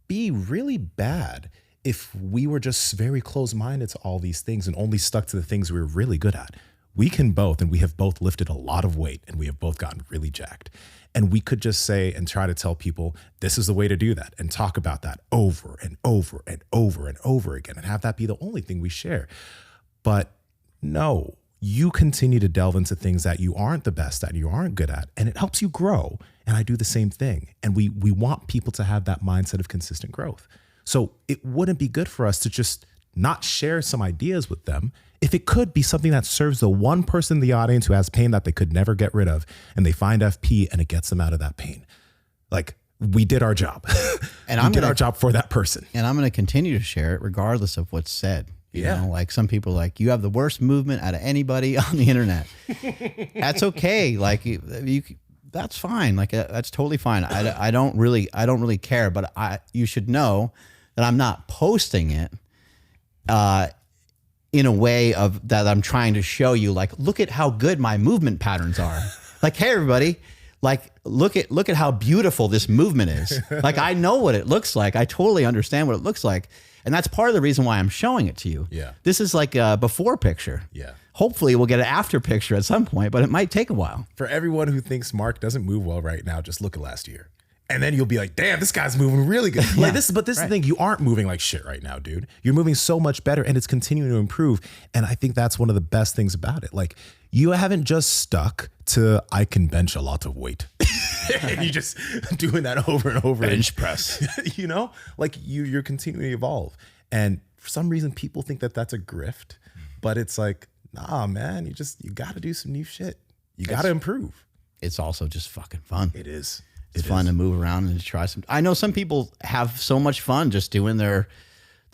be really bad if we were just very close-minded to all these things and only stuck to the things we were really good at. We can both, and we have both lifted a lot of weight, and we have both gotten really jacked. And we could just say and try to tell people, this is the way to do that, and talk about that over and over and over and over again, and have that be the only thing we share. But no, you continue to delve into things that you aren't the best at, you aren't good at, and it helps you grow. And I do the same thing. And we want people to have that mindset of consistent growth. So it wouldn't be good for us to just not share some ideas with them if it could be something that serves the one person in the audience who has pain that they could never get rid of, and they find FP and it gets them out of that pain. Like, we did our job. And we did our job for that person. And I'm going to continue to share it regardless of what's said. You Yeah. know, like some people are like, you have the worst movement out of anybody on the internet. That's okay. Like you that's fine. Like that's totally fine. I don't really care, but you should know that I'm not posting it in a way of that I'm trying to show you, like, look at how good my movement patterns are. Like, hey everybody, like look at how beautiful this movement is. Like, I know what it looks like. I totally understand what it looks like. And that's part of the reason why I'm showing it to you. Yeah. This is like a before picture. Yeah. Hopefully we'll get an after picture at some point, but it might take a while. For everyone who thinks Mark doesn't move well right now, just look at last year. And then you'll be like, damn, this guy's moving really good. Like this is the thing. You aren't moving like shit right now, dude. You're moving so much better, and it's continuing to improve. And I think that's one of the best things about it. Like, you haven't just stuck to, I can bench a lot of weight. and you're just doing that over and over. Bench press. You know, like you're continuing to evolve. And for some reason, people think that that's a grift, but it's like, nah, man, you got to do some new shit. You got to improve. It's also just fucking fun. It is. It's fun to move around and to try some. I know some people have so much fun just doing their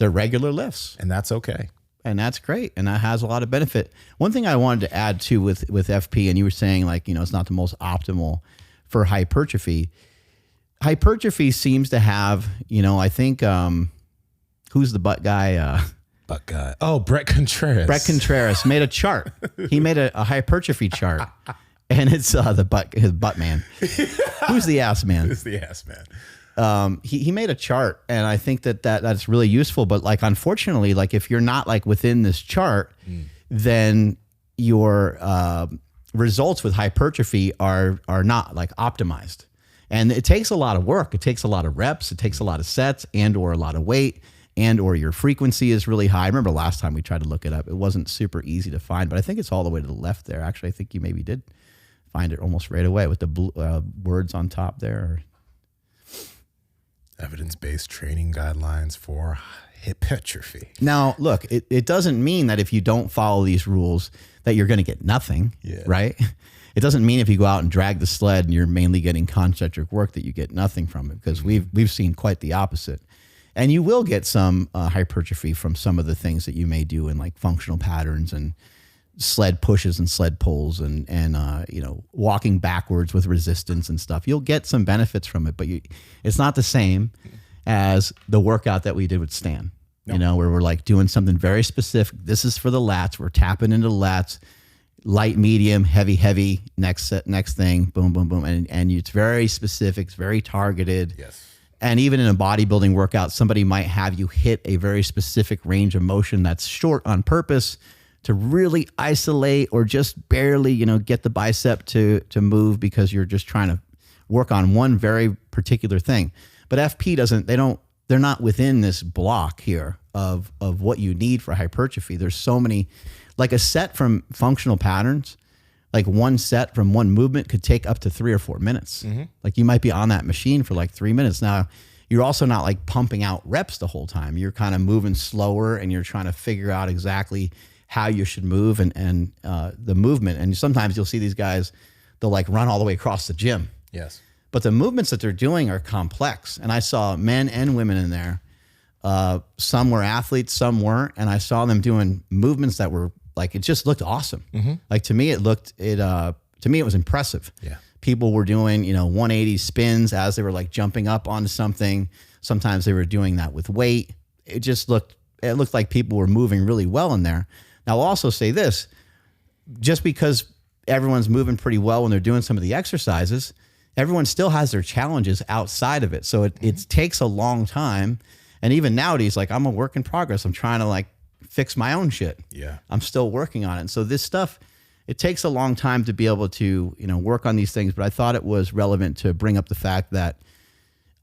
regular lifts, And that's okay. and that's great, and that has a lot of benefit. One thing I wanted to add too with FP, and you were saying like, you know, it's not the most optimal for hypertrophy. Hypertrophy seems to have, you know, I think who's the butt guy? Brett Contreras. Brett Contreras made a chart. He made a hypertrophy chart, and it's his butt man. Who's the ass man? It's the ass man. He made a chart, and I think that's really useful. But like, unfortunately, like if you're not like within this chart, then your results with hypertrophy are not like optimized. And it takes a lot of work. It takes a lot of reps. It takes a lot of sets and or a lot of weight and or your frequency is really high. I remember last time we tried to look it up. It wasn't super easy to find, but I think it's all the way to the left there. Actually, I think you maybe did find it almost right away with the blue, words on top there. Evidence-based training guidelines for hypertrophy. Now, look, it doesn't mean that if you don't follow these rules that you're going to get nothing, right? It doesn't mean if you go out and drag the sled and you're mainly getting concentric work that you get nothing from it, because we've seen quite the opposite. And you will get some hypertrophy from some of the things that you may do in like functional patterns and sled pushes and sled pulls and you know, walking backwards with resistance and stuff. You'll get some benefits from it, but it's not the same as the workout that we did with Stan. No. You know, where we're like doing something very specific. This is for the lats. We're tapping into the lats, light, medium, heavy, next thing, boom, boom, boom. And it's very specific, it's very targeted. Yes. And even in a bodybuilding workout, somebody might have you hit a very specific range of motion that's short on purpose to really isolate or just barely, you know, get the bicep to move because you're just trying to work on one very particular thing. But FP they're not within this block here of what you need for hypertrophy. There's so many, like a set from functional patterns, like one set from one movement could take up to 3 or 4 minutes. Mm-hmm. Like you might be on that machine for like 3 minutes. Now, you're also not like pumping out reps the whole time. You're kind of moving slower and you're trying to figure out exactly how you should move and the movement. And sometimes you'll see these guys, they'll like run all the way across the gym. Yes. But the movements that they're doing are complex. And I saw men and women in there. Some were athletes, some weren't. And I saw them doing movements that were like, it just looked awesome. Mm-hmm. Like to me, it was impressive. Yeah. People were doing, 180 spins as they were like jumping up onto something. Sometimes they were doing that with weight. It looked like people were moving really well in there. Now I'll also say this, just because everyone's moving pretty well when they're doing some of the exercises, everyone still has their challenges outside of it. So it takes a long time. And even nowadays, like I'm a work in progress. I'm trying to like fix my own shit. Yeah. I'm still working on it. And so this stuff, it takes a long time to be able to, work on these things. But I thought it was relevant to bring up the fact that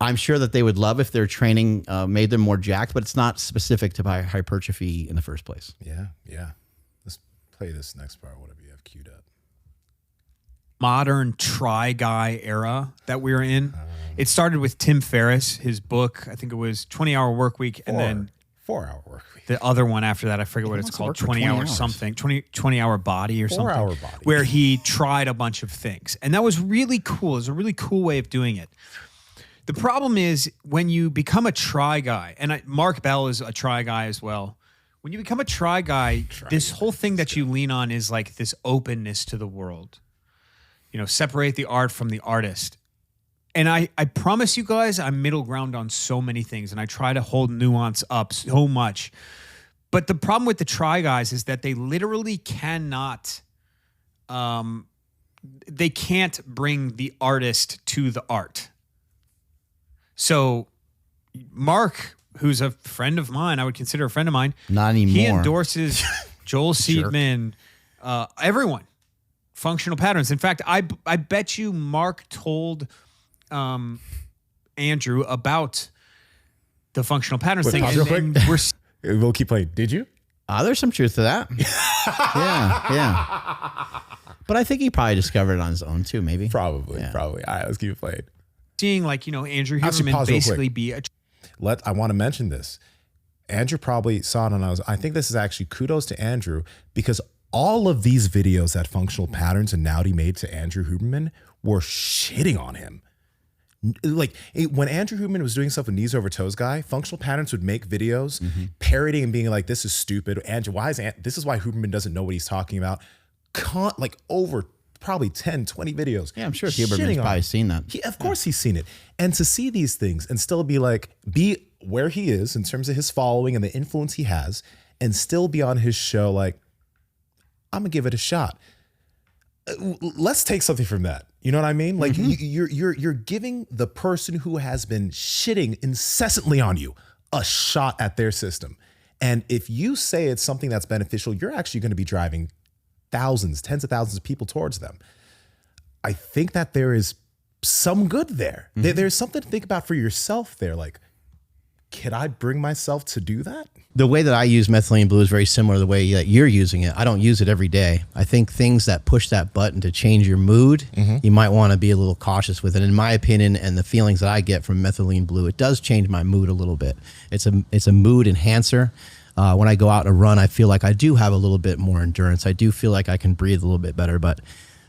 I'm sure that they would love if their training made them more jacked, but it's not specific to hypertrophy in the first place. Yeah. Yeah. Let's play this next part, whatever you have queued up. Modern try-guy era that we were in. It started with Tim Ferriss, his book, I think it was 20-Hour Work Week, and then 4-Hour Work Week. The other one after that, I forget what it's called, 20-Hour something, 20-Hour Body or something. 4-Hour Body. Where he tried a bunch of things. And that was really cool. It was a really cool way of doing it. The problem is when you become a try guy, and Mark Bell is a try guy as well. When you become a try guy, this whole thing that you lean on is like this openness to the world. Separate the art from the artist. And I promise you guys, I'm middle ground on so many things, and I try to hold nuance up so much. But the problem with the try guys is that they literally cannot, they can't bring the artist to the art. So Mark, who's a friend of mine, I would consider a friend of mine. Not anymore. He endorses Joel Seedman, everyone. Functional patterns. In fact, I bet you Mark told Andrew about the functional patterons thing. We'll keep playing. Did you? There's some truth to that. yeah. But I think he probably discovered it on his own too, maybe. Probably. All right, let's keep it playing. Seeing Andrew Actually, Huberman pause real basically quick. be a I want to mention this. Andrew probably saw it, and I think this is actually kudos to Andrew, because all of these videos that Functional Patterns and Naughty made to Andrew Huberman were shitting on him. Like when Andrew Huberman was doing stuff with Knees Over Toes guy, Functional Patterns would make videos parodying and being like, "This is stupid." Andrew, this is why Huberman doesn't know what he's talking about. Like over probably 10, 20 videos. Yeah, I'm sure Huberman's probably seen that. Of course he's seen it. And to see these things and still be where he is in terms of his following and the influence he has, and still be on his show like, I'm gonna give it a shot. Let's take something from that. You know what I mean? Like you're giving the person who has been shitting incessantly on you a shot at their system. And if you say it's something that's beneficial, you're actually going to be driving thousands, tens of thousands of people towards them. I think that there is some good there. There's something to think about for yourself there. Like, can I bring myself to do that? The way that I use methylene blue is very similar to the way that you're using it. I don't use it every day. I think things that push that button to change your mood, you might want to be a little cautious with it. In my opinion, and the feelings that I get from methylene blue, it does change my mood a little bit. It's a mood enhancer. When I go out and run, I feel like I do have a little bit more endurance. I do feel like I can breathe a little bit better, but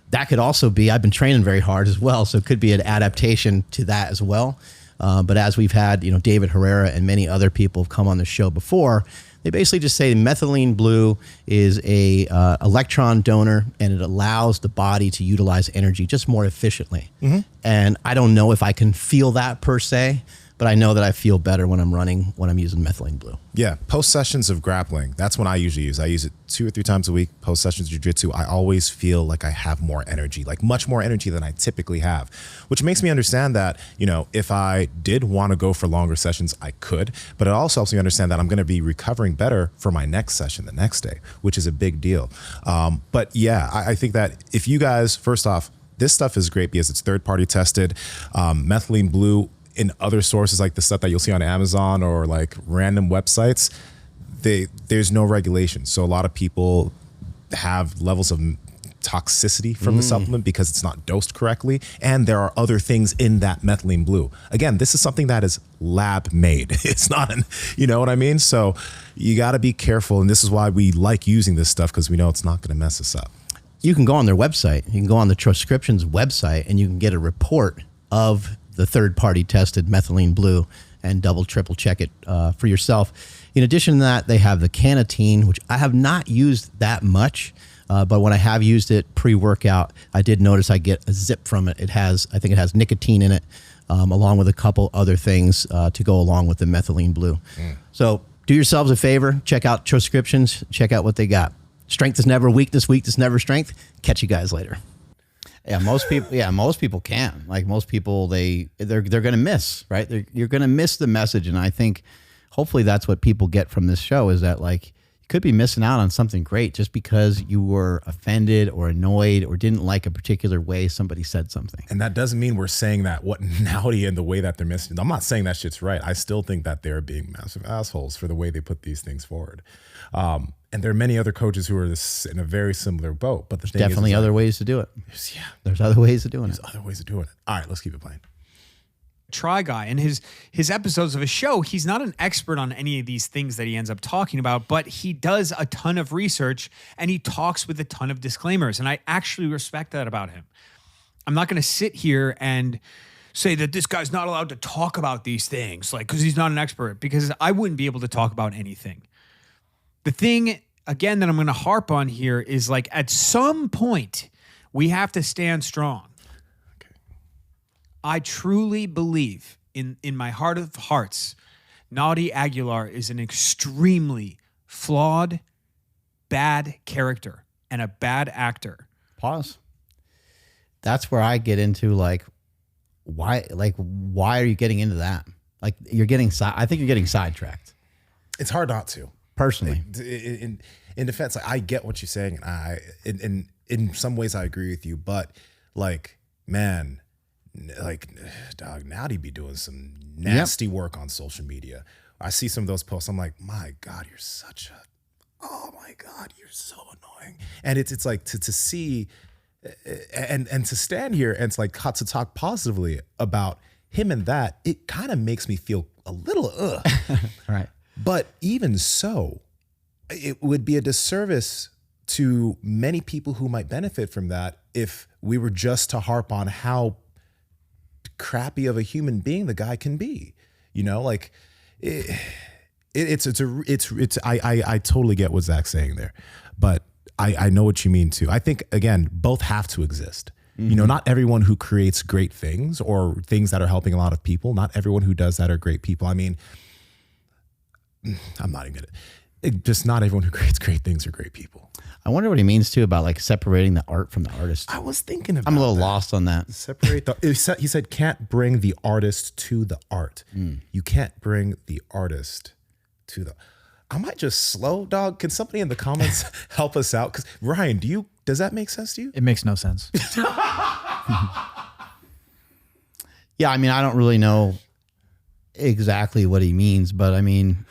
that could also be, I've been training very hard as well, so it could be an adaptation to that as well. But as we've had, David Herrera and many other people have come on the show before, they basically just say methylene blue is a electron donor, and it allows the body to utilize energy just more efficiently. And I don't know if I can feel that per se, but I know that I feel better when I'm running, when I'm using methylene blue. Yeah, post sessions of grappling, that's when I usually use. I use it 2 or 3 times a week. Post sessions of jiu-jitsu, I always feel like I have more energy, like much more energy than I typically have, which makes me understand that, if I did want to go for longer sessions, I could, but it also helps me understand that I'm going to be recovering better for my next session the next day, which is a big deal. But yeah, I think that if you guys, first off, this stuff is great because it's third-party tested. Methylene blue, in other sources like the stuff that you'll see on Amazon or like random websites, there's no regulation. So a lot of people have levels of toxicity from the supplement because it's not dosed correctly. And there are other things in that methylene blue. Again, this is something that is lab made. It's not, you know what I mean? So you got to be careful. And this is why we like using this stuff, because we know it's not going to mess us up. You can go on their website. You can go on the Transcriptions website and you can get a report of the third-party tested methylene blue and double, triple check it for yourself. In addition to that, they have the Canatine, which I have not used that much, but when I have used it pre-workout, I did notice I get a zip from it. I think it has nicotine in it, along with a couple other things to go along with the methylene blue. So do yourselves a favor, check out Transcriptions, check out what they got. Strength is never weakness, weakness never strength. Catch you guys later. Yeah, most people can. Like most people, they're going to miss, right? You're going to miss the message, and I think hopefully that's what people get from this show, is that like you could be missing out on something great just because you were offended or annoyed or didn't like a particular way somebody said something. And that doesn't mean we're saying that what Naughty and the way that they're missing. I'm not saying that shit's right. I still think that they're being massive assholes for the way they put these things forward. And there are many other coaches who are in a very similar boat. But the thing definitely is other ways to do it. There's other ways of doing it. There's other ways of doing it. All right, let's keep it playing. Try guy, and his episodes of his show, he's not an expert on any of these things that he ends up talking about, but he does a ton of research and he talks with a ton of disclaimers, and I actually respect that about him. I'm not going to sit here and say that this guy's not allowed to talk about these things, like, because he's not an expert, because I wouldn't be able to talk about anything. The thing, again, that I'm going to harp on here is, like, at some point we have to stand strong. I truly believe in my heart of hearts, Naughty Aguilar is an extremely flawed, bad character and a bad actor. Pause. That's where I get into why are you getting into that? Like I think you're getting sidetracked. It's hard not to. Personally. In defense, I get what you're saying. In some ways I agree with you, but man, dog, Naughty be doing some nasty work on social media. I see some of those posts. I'm like, my God, you're such a oh my God, you're so annoying. And it's like to see and to stand here and to talk positively about him and that, it kind of makes me feel a little Right. But even so, it would be a disservice to many people who might benefit from that if we were just to harp on how crappy of a human being the guy can be. You know, like I totally get what Zach's saying there, but I know what you mean too. I think, again, both have to exist. Mm-hmm. You know, not everyone who creates great things or things that are helping a lot of people, not everyone who does that are great people. I mean, I'm not even gonna, just not everyone who creates great things are great people. I wonder what he means too about like separating the art from the artist. I was thinking about I'm a little that. lost on that. Separate the, he said can't bring the artist to the art. You can't bring the artist to the, I might just slow, dog. Can somebody in the comments help us out? Because Ryan, does that make sense to you? It makes no sense. Yeah, I mean, I don't really know exactly what he means, but I mean,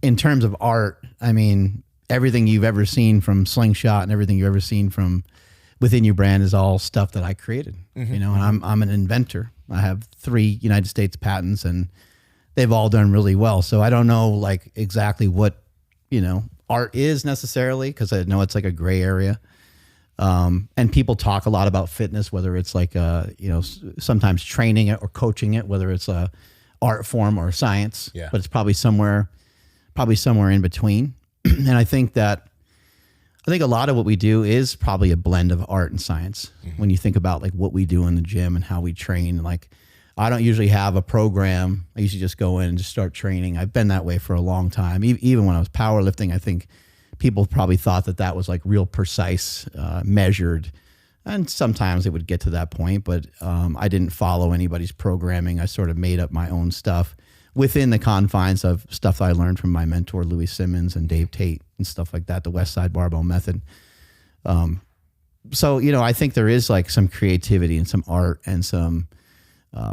in terms of art, I mean, everything you've ever seen from Slingshot and everything you've ever seen from within your brand is all stuff that I created. You know, and I'm an inventor. I have 3 United States patents, and they've all done really well. So I don't know like exactly what, you know, art is necessarily, because I know it's like a gray area. And people talk a lot about fitness, whether it's like, you know, sometimes training it or coaching it, whether it's a art form or science, but it's probably somewhere in between. And I think a lot of what we do is probably a blend of art and science. When you think about like what we do in the gym and how we train, like I don't usually have a program. I usually just go in and just start training. I've been that way for a long time. Even when I was powerlifting, I think people probably thought that was like real precise, measured. And sometimes it would get to that point, but I didn't follow anybody's programming. I sort of made up my own stuff within the confines of stuff that I learned from my mentor, Louis Simmons and Dave Tate and stuff like that, the West Side Barbell Method. So, you know, I think there is like some creativity and some art and some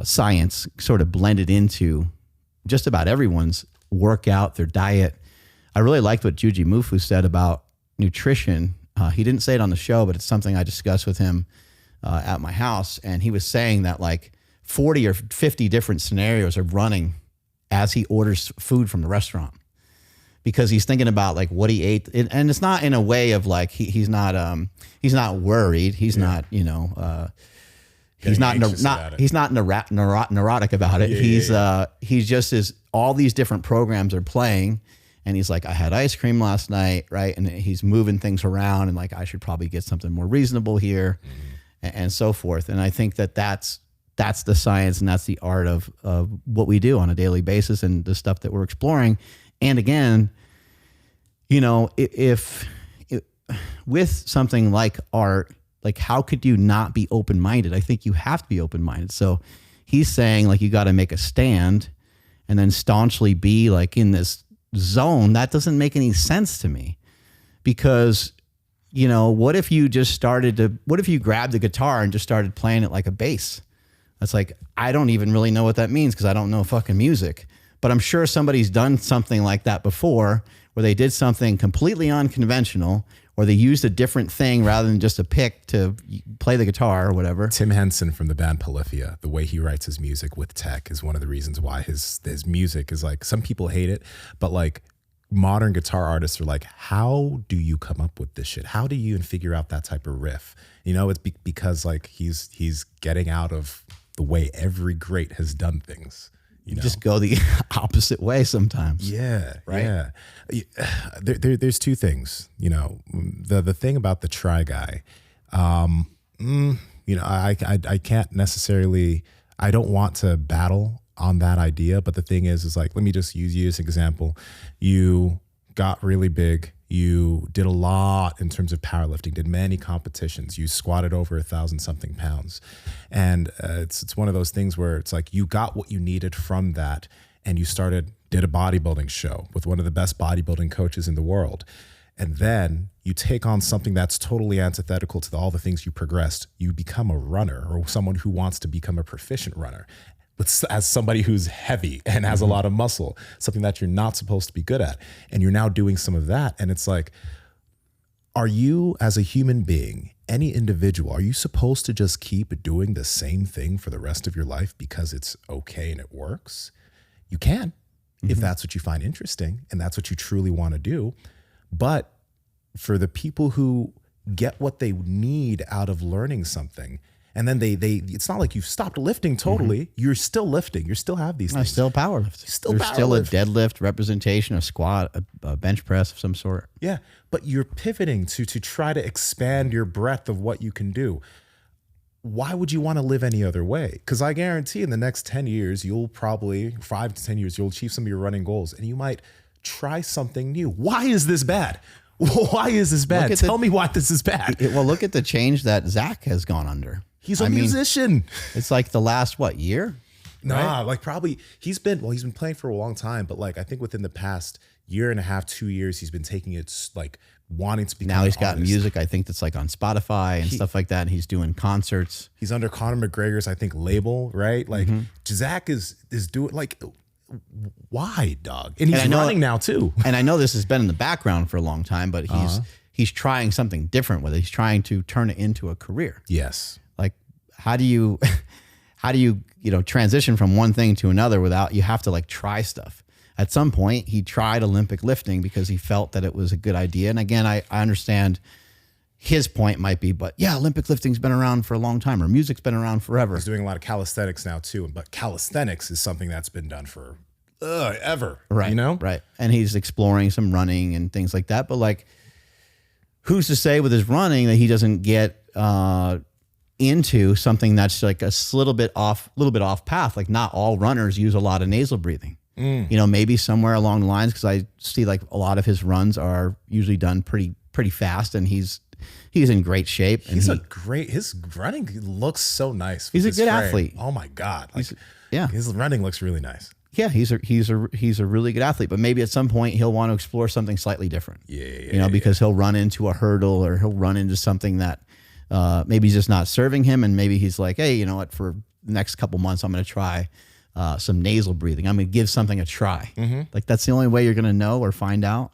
science sort of blended into just about everyone's workout, their diet. I really liked what Juji Mufu said about nutrition. He didn't say it on the show, but it's something I discussed with him at my house. And he was saying that like 40 or 50 different scenarios are running as he orders food from the restaurant, because he's thinking about like what he ate. And it's not in a way of like, he's not worried. He's not, you know, he's not neurotic about it. He's just all these different programs are playing. And he's like, I had ice cream last night, right? And he's moving things around and like, I should probably get something more reasonable here, and so forth. And I think that's the science and that's the art of what we do on a daily basis and the stuff that we're exploring. And again, you know, if with something like art, like how could you not be open-minded? I think you have to be open-minded. So he's saying like, you got to make a stand and then staunchly be like in this zone. That doesn't make any sense to me, because, you know, what if you grabbed the guitar and just started playing it like a bass? That's like, I don't even really know what that means because I don't know fucking music, but I'm sure somebody's done something like that before, where they did something completely unconventional, or they used a different thing rather than just a pick to play the guitar or whatever. Tim Henson from the band Polyphia, the way he writes his music with tech is one of the reasons why his music is like, some people hate it, but like modern guitar artists are like, how do you come up with this shit? How do you even figure out that type of riff? You know, it's because like he's getting out of the way every great has done things. You know? Just go the opposite way sometimes. Yeah. Right. Yeah. There's 2 things, you know, the thing about the try guy, you know, I can't necessarily, I don't want to battle on that idea, but the thing is like, let me just use you as an example. You got really big. You did a lot in terms of powerlifting, did many competitions. You squatted over 1,000 something pounds. And it's one of those things where it's like, you got what you needed from that. And you did a bodybuilding show with one of the best bodybuilding coaches in the world. And then you take on something that's totally antithetical to all the things you progressed. You become a runner, or someone who wants to become a proficient runner. as somebody who's heavy and has a lot of muscle, something that you're not supposed to be good at. And you're now doing some of that. And it's like, are you, as a human being, any individual, are you supposed to just keep doing the same thing for the rest of your life because it's okay and it works? You can, if that's what you find interesting and that's what you truly want to do. But for the people who get what they need out of learning something, and then they it's not like you've stopped lifting totally. You're still lifting. You still have these things. Still powerlifting. There's still a deadlift representation, a squat, a bench press of some sort. Yeah, but you're pivoting to try to expand your breadth of what you can do. Why would you want to live any other way? Because I guarantee in the next 10 years, you'll probably, 5 to 10 years, you'll achieve some of your running goals and you might try something new. Why is this bad? Why is this bad? Tell me why this is bad. Well, look at the change that Zack has gone under. He's a musician. It's like the last, year? Nah, like probably he's been playing for a long time, but like I think within the past year and a half, 2 years, he's been taking it like wanting to become. Now he's got music, I think, that's like on Spotify and stuff like that. And he's doing concerts. He's under Conor McGregor's, I think, label, right? Like Zack is doing like, why, dog? And he's running now too. And I know this has been in the background for a long time, but he's trying something different with it. He's trying to turn it into a career. Yes. Like, how do you transition from one thing to another without, you have to like try stuff. At some point he tried Olympic lifting because he felt that it was a good idea. And again, I understand his point might be, but yeah, Olympic lifting's been around for a long time, or music's been around forever. He's doing a lot of calisthenics now too. But calisthenics is something that's been done for ever. Right. You know? Right. And he's exploring some running and things like that. But like, who's to say with his running that he doesn't get, into something that's like a little bit off path. Like not all runners use a lot of nasal breathing. Maybe somewhere along the lines, because I see like a lot of his runs are usually done pretty fast, and he's in great shape. And his running looks so nice. He's a good athlete. Oh my God. His running looks really nice. Yeah, he's a really good athlete, but maybe at some point he'll want to explore something slightly different. Because he'll run into a hurdle, or he'll run into something that maybe he's just not serving him, and maybe he's like, hey, you know what? For the next couple months, I'm going to try some nasal breathing. I'm going to give something a try. Like that's the only way you're going to know or find out,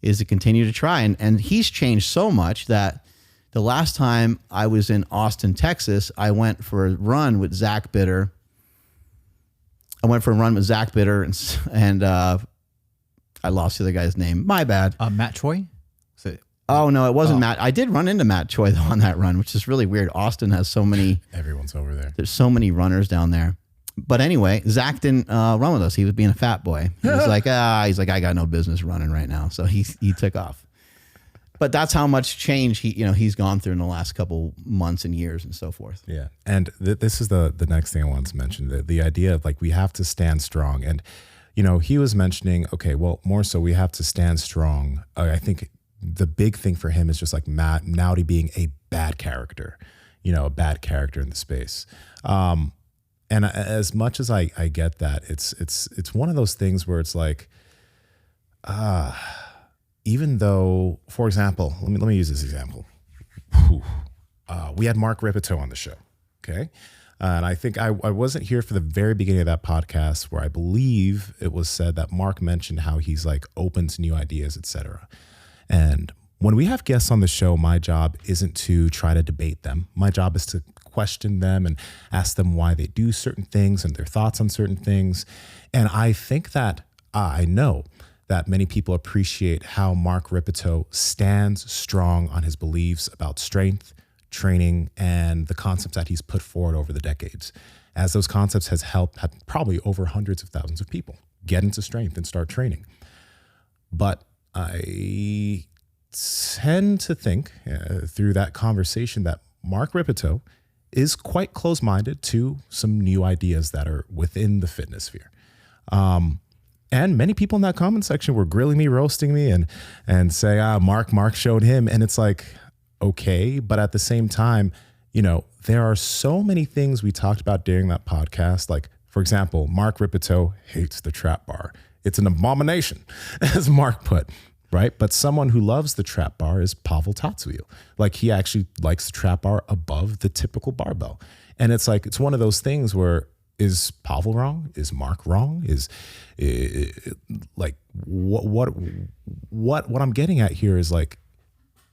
is to continue to try. And he's changed so much that the last time I was in Austin, Texas, I went for a run with Zack Bitter. And I lost the other guy's name. My bad. Matt Choi? Oh, no, it wasn't Matt. I did run into Matt Choi, though, on that run, which is really weird. Austin has so many. Everyone's over there. There's so many runners down there. But anyway, Zack didn't run with us. He was being a fat boy. He was like, I got no business running right now. So he took off. But that's how much change he's gone through in the last couple months and years and so forth. Yeah. And this is the next thing I wanted to mention, the idea of like, we have to stand strong. And, he was mentioning, okay, well, more so we have to stand strong. I think the big thing for him is just like Mattie being a bad character, a bad character in the space. And as much as I get that, it's one of those things where it's like, even though, for example, let me use this example. We had Mark Ripito on the show. Okay. And I think I wasn't here for the very beginning of that podcast, where I believe it was said that Mark mentioned how he's like open to new ideas, etc. And when we have guests on the show, my job isn't to try to debate them. My job is to question them and ask them why they do certain things and their thoughts on certain things. And I think that I know that many people appreciate how Mark Ripito stands strong on his beliefs about strength, training, and the concepts that he's put forward over the decades, as those concepts had probably over hundreds of thousands of people get into strength and start training. But I tend to think through that conversation that Mark Ripito is quite close-minded to some new ideas that are within the fitness sphere. And many people in that comment section were grilling me, roasting me, and say, Mark showed him. And it's like, okay, but at the same time, there are so many things we talked about during that podcast. Like, for example, Mark Ripito hates the trap bar. It's an abomination, as Mark put, right? But someone who loves the trap bar is Pavel Tatsuil. Like, he actually likes the trap bar above the typical barbell. And it's like, it's one of those things where Is Pavel wrong? Is Mark wrong? Like what I'm getting at here is like,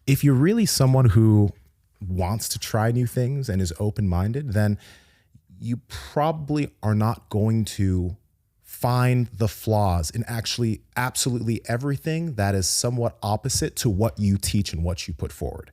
if you're really someone who wants to try new things and is open-minded, then you probably are not going to find the flaws in actually absolutely everything that is somewhat opposite to what you teach and what you put forward.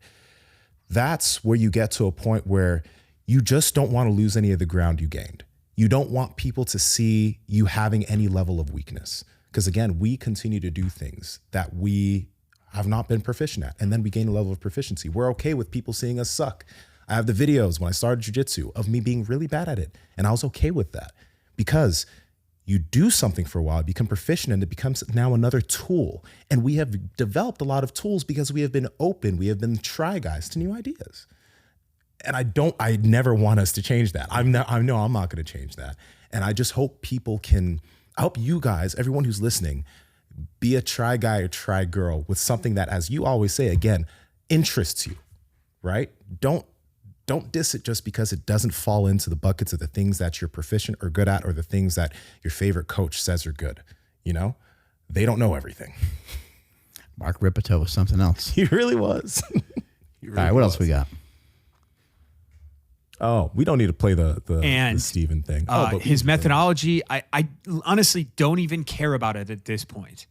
That's where you get to a point where you just don't want to lose any of the ground you gained. You don't want people to see you having any level of weakness. Because again, we continue to do things that we have not been proficient at, and then we gain a level of proficiency. We're okay with people seeing us suck. I have the videos when I started jiu-jitsu of me being really bad at it, and I was okay with that because you do something for a while, become proficient, and it becomes now another tool. And we have developed a lot of tools because we have been open, we have been try guys to new ideas. And I never want us to change that. I know I'm not going to change that. And I just hope I hope you guys, everyone who's listening, be a try guy or try girl with something that, as you always say, again, interests you, right? Don't diss it just because it doesn't fall into the buckets of the things that you're proficient or good at, or the things that your favorite coach says are good. You know, they don't know everything. Mark Ripito was something else. He really was. All right, what else we got? Oh, we don't need to play the Steven thing. But his methodology, I honestly don't even care about it at this point.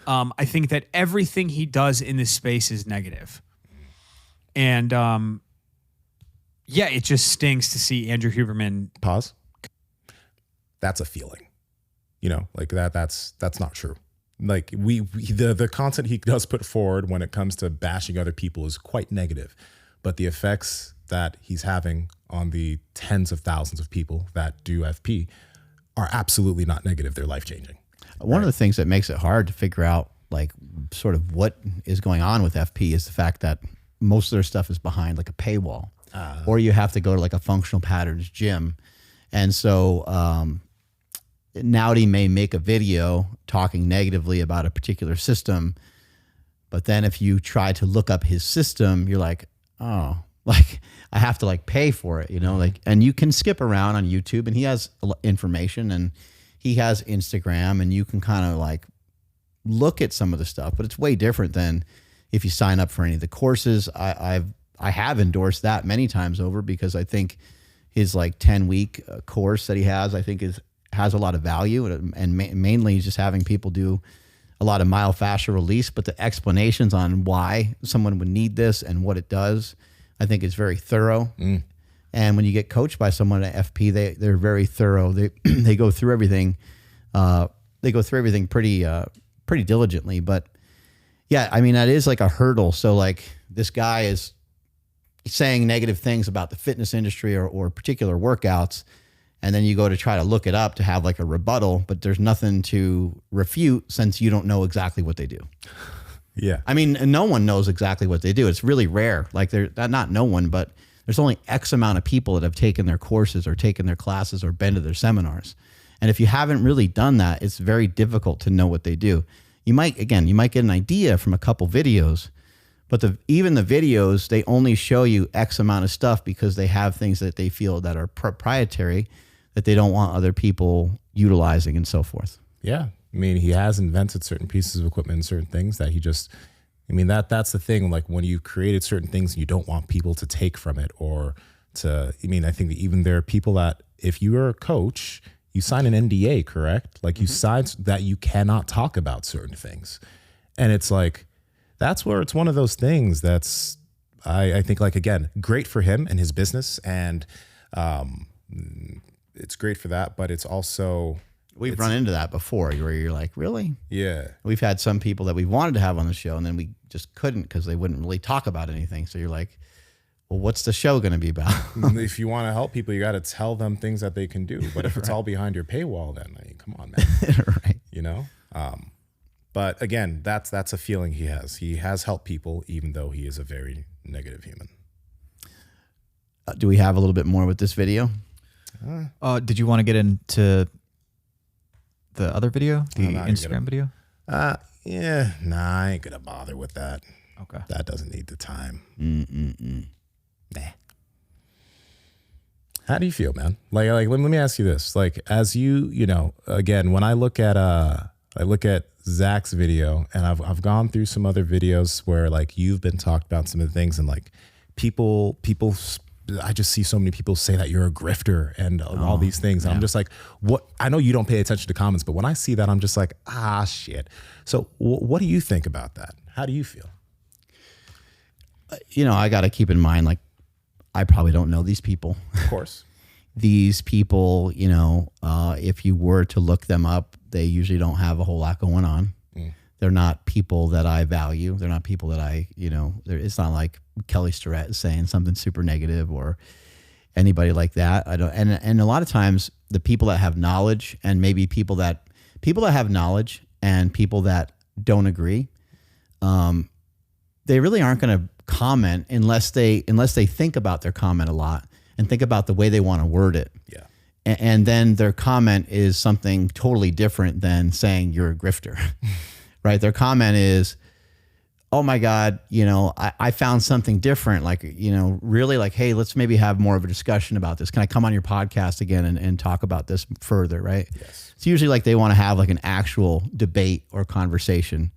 I think that everything he does in this space is negative. And yeah, it just stings to see Andrew Huberman. Pause. That's a feeling. You know, like that's not true. Like the content he does put forward when it comes to bashing other people is quite negative. But the effects that he's having on the tens of thousands of people that do FP are absolutely not negative. They're life-changing. One of the things that makes it hard to figure out, like, sort of what is going on with FP is the fact that most of their stuff is behind like a paywall, or you have to go to like a functional patterns gym. And so Naughty may make a video talking negatively about a particular system, but then if you try to look up his system, you're like, oh, like I have to like pay for it, you know, like, and you can skip around on YouTube, and he has information, and he has Instagram, and you can kind of like look at some of the stuff, but it's way different than if you sign up for any of the courses. I have endorsed that many times over because I think his like 10-week course that he has, I think has a lot of value, and mainly he's just having people do a lot of myofascial release, but the explanations on why someone would need this and what it does, I think is very thorough. And when you get coached by someone at FP, they're very thorough. They go through everything. They go through everything pretty diligently. But yeah, I mean, that is like a hurdle. So like this guy is saying negative things about the fitness industry or particular workouts, and then you go to try to look it up to have like a rebuttal, but there's nothing to refute since you don't know exactly what they do. Yeah. I mean, no one knows exactly what they do. It's really rare. Like not no one, but there's only X amount of people that have taken their courses or taken their classes or been to their seminars. And if you haven't really done that, it's very difficult to know what they do. You might get an idea from a couple videos, but even the videos, they only show you X amount of stuff because they have things that they feel that are proprietary that they don't want other people utilizing and so forth. Yeah. I mean, he has invented certain pieces of equipment and certain things that he just, I mean, that's the thing. Like when you created certain things, you don't want people to take from it or to, I mean, I think that even there are people that if you are a coach, you sign an NDA, correct? Like you sign that you cannot talk about certain things. And it's like, that's where it's one of those things that's, I think like, again, great for him and his business. And it's great for that, but it's also, We've run into that before where you're like, really? Yeah. We've had some people that we wanted to have on the show and then we just couldn't because they wouldn't really talk about anything. So you're like, well, what's the show going to be about? If you want to help people, you got to tell them things that they can do. But if it's all behind your paywall, then I mean, come on, man. Right. You know? But again, that's a feeling he has. He has helped people, even though he is a very negative human. Do we have a little bit more with this video? Did you want to get into the other video, the Instagram video? Yeah, nah, I ain't gonna bother with that. Okay. That doesn't need the time. Nah. How do you feel, man? Like let me ask you this. Like, as you know, again, when I look at Zack's video, and I've gone through some other videos where like you've been talked about some of the things, and like people, I just see so many people say that you're a grifter and all these things. And I'm just like, what? I know you don't pay attention to comments, but when I see that, I'm just like, shit. So what do you think about that? How do you feel? You know, I got to keep in mind, like, I probably don't know these people. Of course. These people, you know, if you were to look them up, they usually don't have a whole lot going on. They're not people that I value. They're not people that I, you know, it's not like Kelly Starrett is saying something super negative or anybody like that. I don't, and a lot of times the people that have knowledge, and maybe people that have knowledge and people that don't agree, they really aren't going to comment unless they think about their comment a lot and think about the way they want to word it. Yeah. And then their comment is something totally different than saying you're a grifter. Right? Their comment is, oh my God, you know, I found something different. Like, you know, really like, hey, let's maybe have more of a discussion about this. Can I come on your podcast again and talk about this further? Right. Yes. It's usually like they want to have like an actual debate or conversation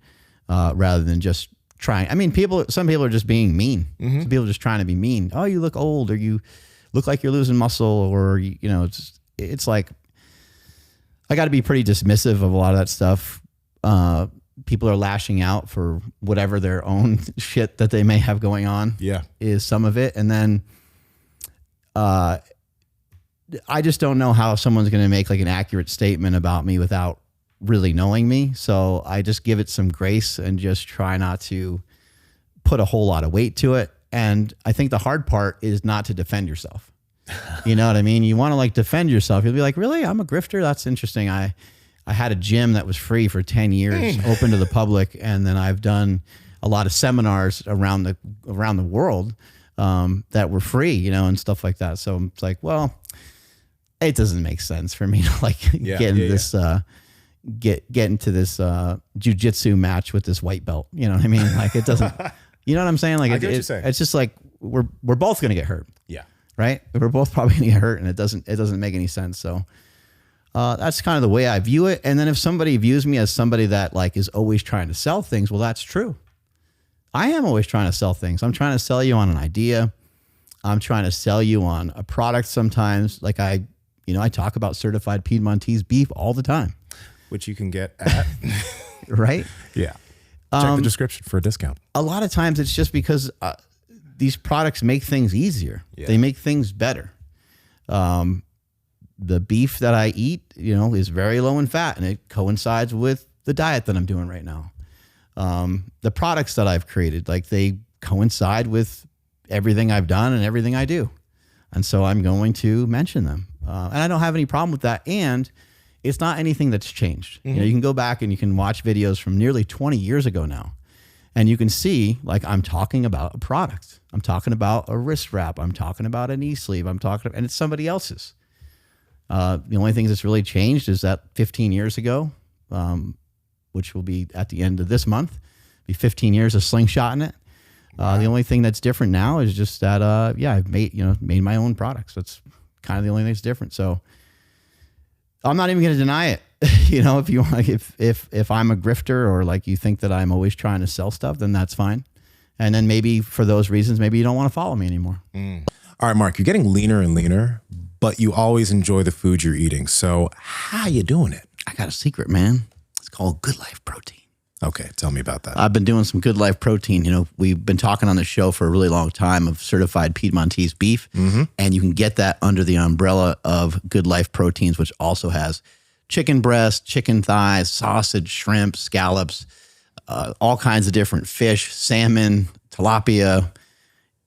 rather than just trying. I mean, some people are just being mean. Some people are just trying to be mean. Oh, you look old, or you look like you're losing muscle, or, you know, it's like, I got to be pretty dismissive of a lot of that stuff. People are lashing out for whatever their own shit that they may have going on. Yeah. Is some of it. And then I just don't know how someone's going to make like an accurate statement about me without really knowing me. So I just give it some grace and just try not to put a whole lot of weight to it. And I think the hard part is not to defend yourself. You know what I mean? You want to like defend yourself. You'll be like, really? I'm a grifter? That's interesting. I had a gym that was free for 10 years, open to the public. And then I've done a lot of seminars around the world that were free, you know, and stuff like that. So it's like, well, it doesn't make sense for me to like get into this jujitsu match with this white belt. You know what I mean? Like it doesn't, you know what I'm saying? Like I get what you're saying. It's just like, we're both going to get hurt. Yeah. Right. We're both probably going to get hurt, and it doesn't make any sense. So that's kind of the way I view it. And then if somebody views me as somebody that like is always trying to sell things, well, that's true. I am always trying to sell things. I'm trying to sell you on an idea. I'm trying to sell you on a product sometimes. Like I talk about certified Piedmontese beef all the time. Which you can get at. Right? Yeah. Check the description for a discount. A lot of times it's just because these products make things easier. Yeah. They make things better. The beef that I eat, you know, is very low in fat, and it coincides with the diet that I'm doing right now. The products that I've created, like they coincide with everything I've done and everything I do. And so I'm going to mention them. And I don't have any problem with that. And it's not anything that's changed. You know, you can go back and you can watch videos from nearly 20 years ago now. And you can see, like, I'm talking about a product. I'm talking about a wrist wrap. I'm talking about a knee sleeve. And it's somebody else's. The only thing that's really changed is that 15 years ago, which will be at the end of this month, be 15 years of slingshotting it. The only thing that's different now is just that, I've made my own products. That's kind of the only thing that's different. So I'm not even going to deny it. You know, if you want, if I'm a grifter, or like you think that I'm always trying to sell stuff, then that's fine. And then maybe for those reasons, maybe you don't want to follow me anymore. All right, Mark, you're getting leaner and leaner, but you always enjoy the food you're eating. So how you doing it? I got a secret, man. It's called Good Life Protein. Okay, tell me about that. I've been doing some Good Life Protein. You know, we've been talking on the show for a really long time of certified Piedmontese beef, and you can get that under the umbrella of Good Life Proteins, which also has chicken breast, chicken thighs, sausage, shrimp, scallops, all kinds of different fish, salmon, tilapia.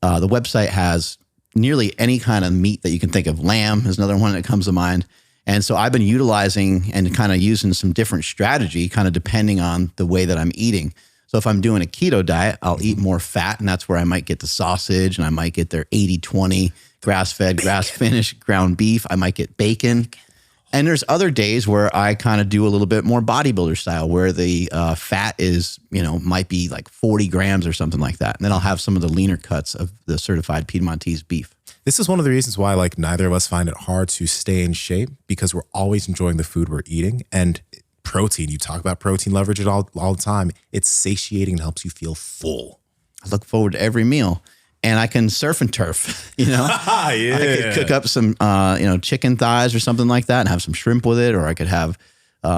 The website has nearly any kind of meat that you can think of. Lamb is another one that comes to mind. And so I've been utilizing and kind of using some different strategy, kind of depending on the way that I'm eating. So if I'm doing a keto diet, I'll eat more fat, and that's where I might get the sausage, and I might get their 80-20 grass-fed, grass-finished ground beef. I might get bacon. And there's other days where I kind of do a little bit more bodybuilder style, where the fat is, might be like 40 grams or something like that. And then I'll have some of the leaner cuts of the certified Piedmontese beef. This is one of the reasons why like neither of us find it hard to stay in shape, because we're always enjoying the food we're eating. And protein, you talk about protein, leverage it all the time. It's satiating and helps you feel full. I look forward to every meal. And I can surf and turf, you know. Yeah. I could cook up some, chicken thighs or something like that and have some shrimp with it, or I could have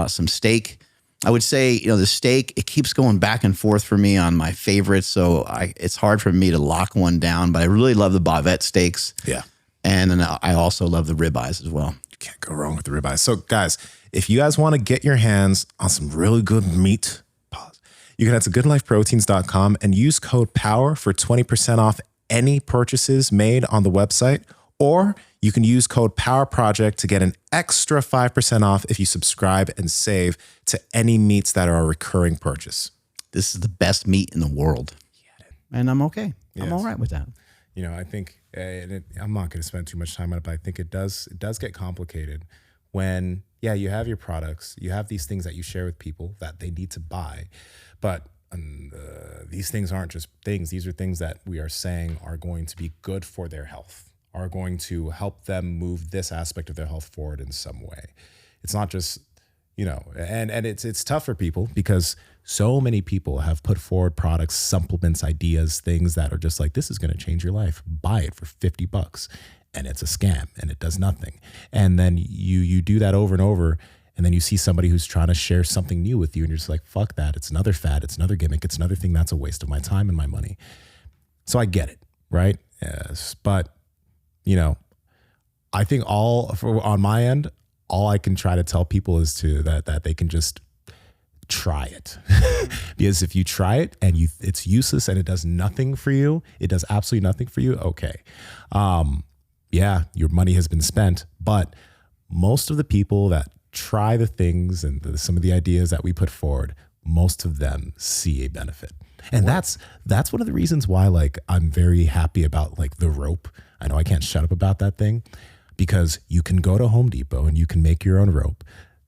some steak. I would say, the steak, it keeps going back and forth for me on my favorites. So it's hard for me to lock one down, but I really love the bavette steaks. Yeah. And then I also love the ribeyes as well. You can't go wrong with the ribeyes. So guys, if you guys want to get your hands on some really good meat, you can head to goodlifeproteins.com and use code POWER for 20% off any purchases made on the website, or you can use code POWERPROJECT to get an extra 5% off if you subscribe and save to any meats that are a recurring purchase. This is the best meat in the world. And I'm okay. Yes. I'm all right with that. I think, I'm not going to spend too much time on it, but I think it does get complicated when, you have your products, you have these things that you share with people that they need to buy, but these things aren't just things. These are things that we are saying are going to be good for their health, are going to help them move this aspect of their health forward in some way. It's not just, and it's tough for people because so many people have put forward products, supplements, ideas, things that are just like, this is going to change your life. Buy it for $50. And it's a scam and it does nothing. And then you do that over and over. And then you see somebody who's trying to share something new with you and you're just like, fuck that. It's another fad. It's another gimmick. It's another thing that's a waste of my time and my money. So I get it, right? Yes. But, I think on my end, all I can try to tell people is that they can just try it. Because if you try it and it's useless and it does nothing for you, it does absolutely nothing for you, okay. Your money has been spent, but most of the people that try the things and some of the ideas that we put forward, most of them see a benefit. And that's one of the reasons why I'm very happy about the rope. I know I can't shut up about that thing, because you can go to Home Depot and you can make your own rope.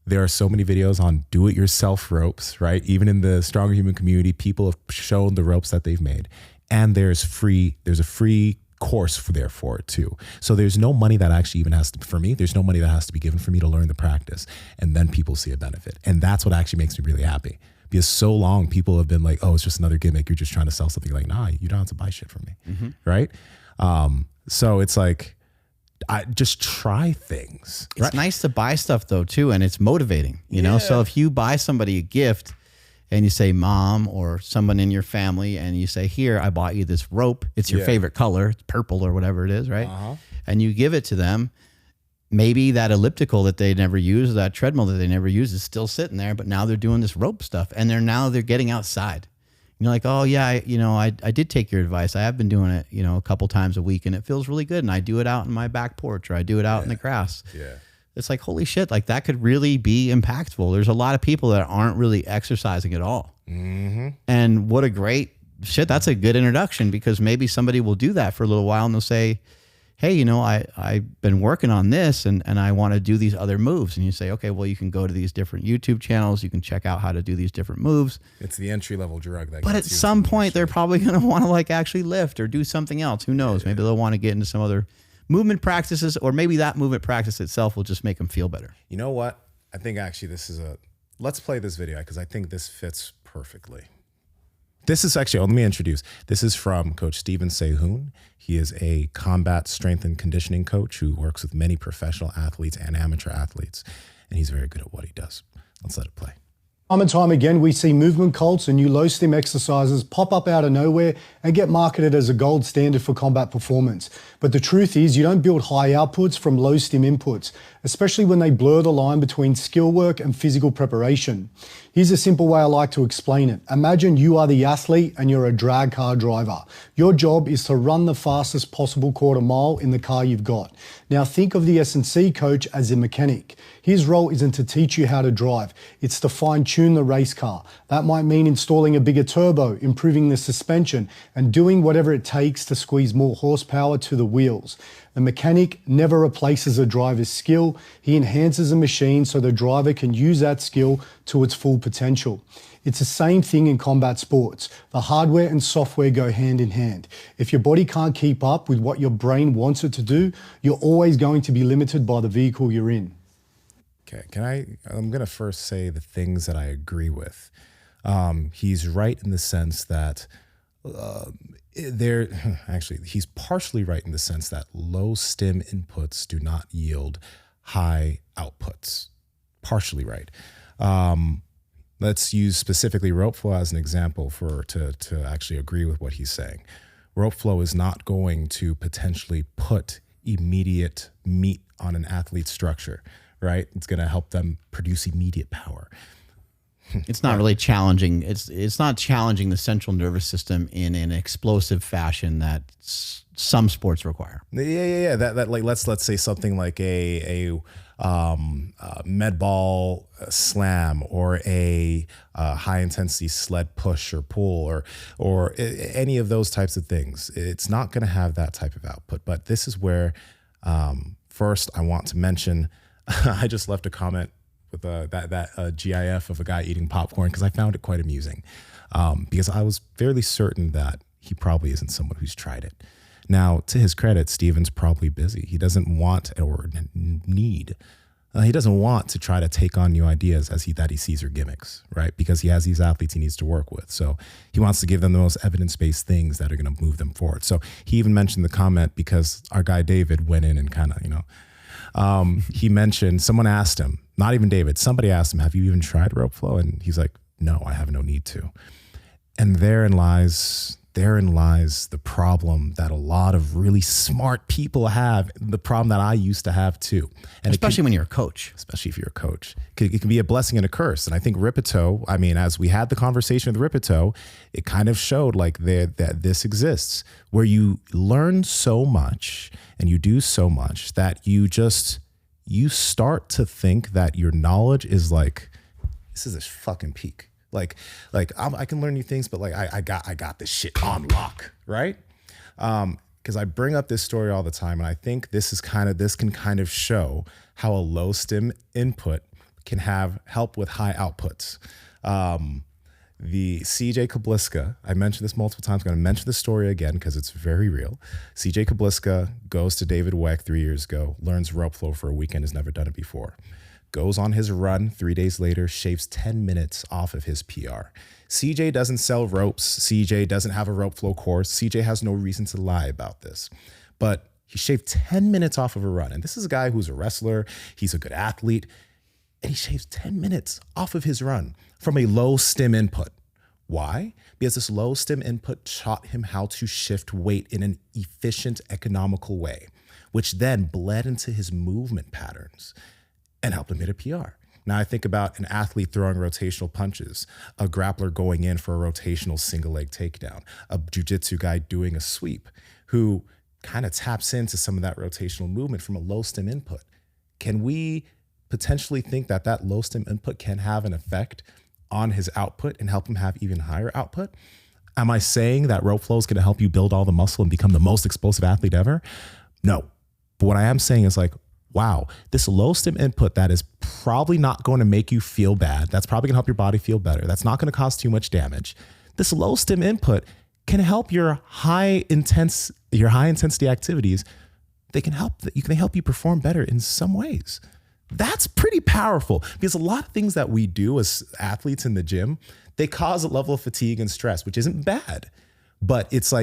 There are so many videos on do-it-yourself ropes, right? Even in the Stronger Human community, people have shown the ropes that they've made. And there's a free course for it too. So there's no money that actually even there's no money that has to be given for me to learn the practice. And then people see a benefit. And that's what actually makes me really happy. Because so long people have been like, oh, it's just another gimmick. You're just trying to sell something. Like, nah, you don't have to buy shit from me. Right? So it's like, I just try things. It's nice to buy stuff though too. And it's motivating, you know? So if you buy somebody a gift and you say mom or someone in your family and you say, here, I bought you this rope. It's your favorite color. It's purple or whatever it is, right? And you give it to them. Maybe that elliptical that they never use, that treadmill that they never use is still sitting there, but now they're doing this rope stuff and they're getting outside. You're like, oh yeah, I did take your advice. I have been doing it, a couple times a week and it feels really good. And I do it out in my back porch or I do it out in the grass. Yeah. It's like, holy shit, that could really be impactful. There's a lot of people that aren't really exercising at all. And what a great shit. That's a good introduction, because maybe somebody will do that for a little while and they'll say, hey, I've been working on this and I want to do these other moves. And you say, okay, well, you can go to these different YouTube channels. You can check out how to do these different moves. It's the entry-level drug. But at some point, they're probably going to want to actually lift or do something else. Who knows? Maybe they'll want to get into some other movement practices, or maybe that movement practice itself will just make them feel better. You know what? I think actually let's play this video because I think this fits perfectly. This is actually, let me introduce. This is from Coach Seun. He is a combat strength and conditioning coach who works with many professional athletes and amateur athletes, and he's very good at what he does. Let's let it play. Time and time again, we see movement cults and new low stim exercises pop up out of nowhere and get marketed as a gold standard for combat performance. But the truth is, you don't build high outputs from low stim inputs, especially when they blur the line between skill work and physical preparation. Here's a simple way I like to explain it. Imagine you are the athlete and you're a drag car driver. Your job is to run the fastest possible quarter mile in the car you've got. Now think of the S&C coach as a mechanic. His role isn't to teach you how to drive, it's to fine-tune the race car. That might mean installing a bigger turbo, improving the suspension, and doing whatever it takes to squeeze more horsepower to the wheels. A mechanic never replaces a driver's skill. He enhances a machine so the driver can use that skill to its full potential. It's the same thing in combat sports. The hardware and software go hand in hand. If your body can't keep up with what your brain wants it to do, you're always going to be limited by the vehicle you're in. Okay, I'm going to first say the things that I agree with. He's right in the sense that he's partially right in the sense that low stim inputs do not yield high outputs. Partially right. Let's use specifically Ropeflow as an example to actually agree with what he's saying. Ropeflow is not going to potentially put immediate meat on an athlete's structure, right? It's going to help them produce immediate power. It's not really challenging. It's not challenging the central nervous system in an explosive fashion that some sports require. Yeah. That like let's say something like a med ball slam or a high intensity sled push or pull or any of those types of things. It's not going to have that type of output. But this is where first I want to mention. I just left a comment with that GIF of a guy eating popcorn because I found it quite amusing because I was fairly certain that he probably isn't someone who's tried it. Now, to his credit, Steven's probably busy. He doesn't want or need. He doesn't want to try to take on new ideas that he sees are gimmicks, right? Because he has these athletes he needs to work with. So he wants to give them the most evidence-based things that are going to move them forward. So he even mentioned the comment because our guy David went in and kind of, he mentioned, someone asked him, not even David, somebody asked him, have you even tried Ropeflow? And he's like, no, I have no need to. And therein lies the problem that a lot of really smart people have, the problem that I used to have too. And especially when you're a coach. Especially if you're a coach. It can be a blessing and a curse. And I think Ripito, as we had the conversation with Ripito, it kind of showed that this exists, where you learn so much and you do so much that you start to think that your knowledge is like, this is a fucking peak. Like I can learn new things, but I got this shit on lock, right? Because I bring up this story all the time, and I think this can kind of show how a low stim input can help with high outputs. The CJ Kabliska, I mentioned this multiple times. I'm going to mention the story again because it's very real. CJ Kabliska goes to David Weck 3 years ago, learns Ropeflow for a weekend, has never done it before. Goes on his run 3 days later, shaves 10 minutes off of his PR. CJ doesn't sell ropes. CJ doesn't have a Ropeflow course. CJ has no reason to lie about this. But he shaved 10 minutes off of a run. And this is a guy who's a wrestler. He's a good athlete. And he shaves 10 minutes off of his run from a low stim input. Why? Because this low stim input taught him how to shift weight in an efficient, economical way, which then bled into his movement patterns and helped him hit a PR. Now I think about an athlete throwing rotational punches, a grappler going in for a rotational single leg takedown, a jiu-jitsu guy doing a sweep who kind of taps into some of that rotational movement from a low stim input. Can we potentially think that low stim input can have an effect on his output and help him have even higher output? Am I saying that Ropeflow is going to help you build all the muscle and become the most explosive athlete ever? No. But what I am saying is wow, this low stim input that is probably not going to make you feel bad. That's probably going to help your body feel better. That's not going to cause too much damage. This low stim input can help your high intensity activities. They can help you perform better in some ways. That's pretty powerful because a lot of things that we do as athletes in the gym, they cause a level of fatigue and stress, which isn't bad, but it's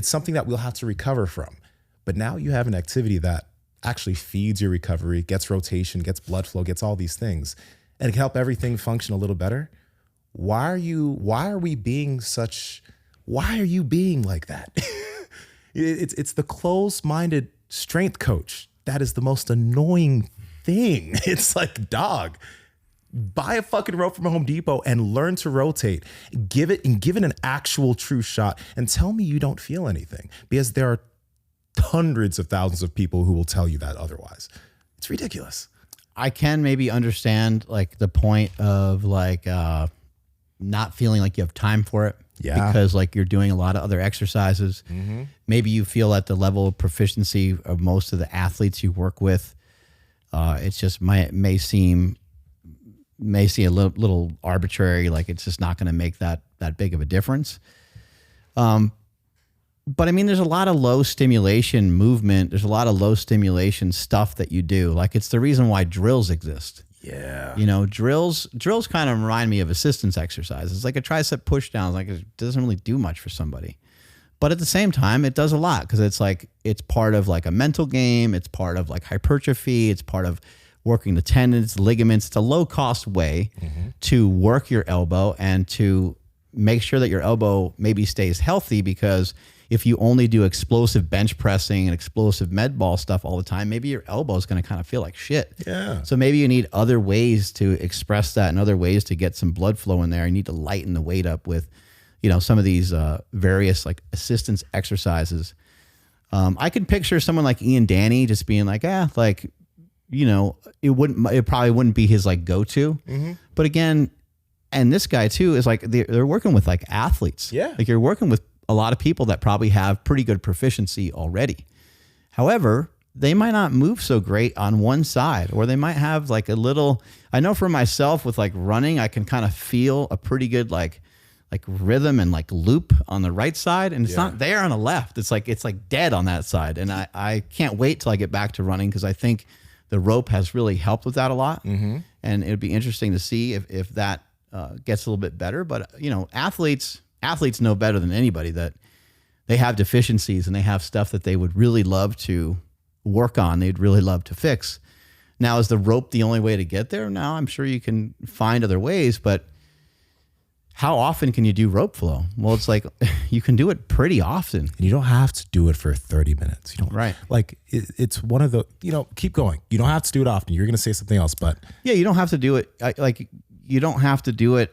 something that we'll have to recover from. But now you have an activity that actually feeds your recovery, gets rotation, gets blood flow, gets all these things, and it can help everything function a little better. Why are you being like that? It's the closed-minded strength coach that is the most annoying thing. It's like, dog, buy a fucking rope from Home Depot and learn to rotate. Give it an actual true shot and tell me you don't feel anything, because there are hundreds of thousands of people who will tell you that otherwise. It's ridiculous. I can maybe understand the point of not feeling like you have time for it. Yeah. because like you're doing a lot of other exercises. Maybe you feel at the level of proficiency of most of the athletes you work with. It's just may seem a little arbitrary, like it's just not going to make that big of a difference. But I mean, there's a lot of low stimulation movement. There's a lot of low stimulation stuff that you do. Like it's the reason why drills exist. Yeah. You know, drills kind of remind me of assistance exercises. Like a tricep push down, like it doesn't really do much for somebody. But at the same time, it does a lot because it's like it's part of like a mental game. It's part of like hypertrophy. It's part of working the tendons, ligaments. It's a low cost way to work your elbow and to make sure that your elbow maybe stays healthy, because if you only do explosive bench pressing and explosive med ball stuff all the time, maybe your elbow is going to kind of feel like shit. Yeah. So maybe you need other ways to express that and other ways to get some blood flow in there. You need to lighten the weight up with, you know, some of these various like assistance exercises. I could picture someone like Ian Danny just being like, like, you know, it probably wouldn't be his like go-to. But again, and this guy too is like, they're working with like athletes. Yeah. Like you're working with a lot of people that probably have pretty good proficiency already. However, they might not move so great on one side, or they might have like a little, I know for myself with like running, I can kind of feel a pretty good like rhythm and like loop on the right side, and it's not there on the left. It's like dead on that side. And I can't wait till I get back to running, because I think the rope has really helped with that a lot. And it'd be interesting to see if that gets a little bit better. But you know, athletes know better than anybody that they have deficiencies and they have stuff that they would really love to work on. They'd really love to fix. Now, is the rope the only way to get there? No, I'm sure you can find other ways, but how often can you do rope flow? Well, it's like you can do it pretty often. And you don't have to do it for 30 minutes. You don't, Right. Like it's one of the, you know, keep going. You don't have to do it often. You're going to say something else, but Yeah, you don't have to do it. You don't have to do it.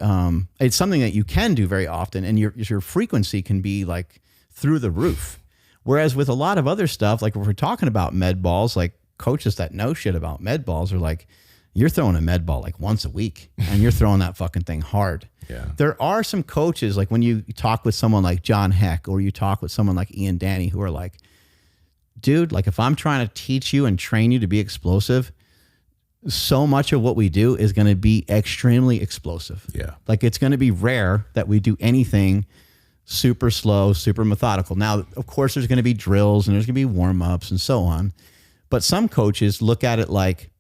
It's something that you can do very often, and your frequency can be like through the roof. Whereas with a lot of other stuff, like if we're talking about med balls, like coaches that know shit about med balls are like, you're throwing a med ball like once a week, and you're throwing that fucking thing hard. Yeah. There are some coaches, like when you talk with someone like John Heck, or you talk with someone like Ian Danny, who are like, dude, like if I'm trying to teach you and train you to be explosive, so much of what we do is going to be extremely explosive. Yeah. Like it's going to be rare that we do anything super slow, super methodical. Now, of course, there's going to be drills and there's going to be warm-ups and so on. But some coaches look at it like,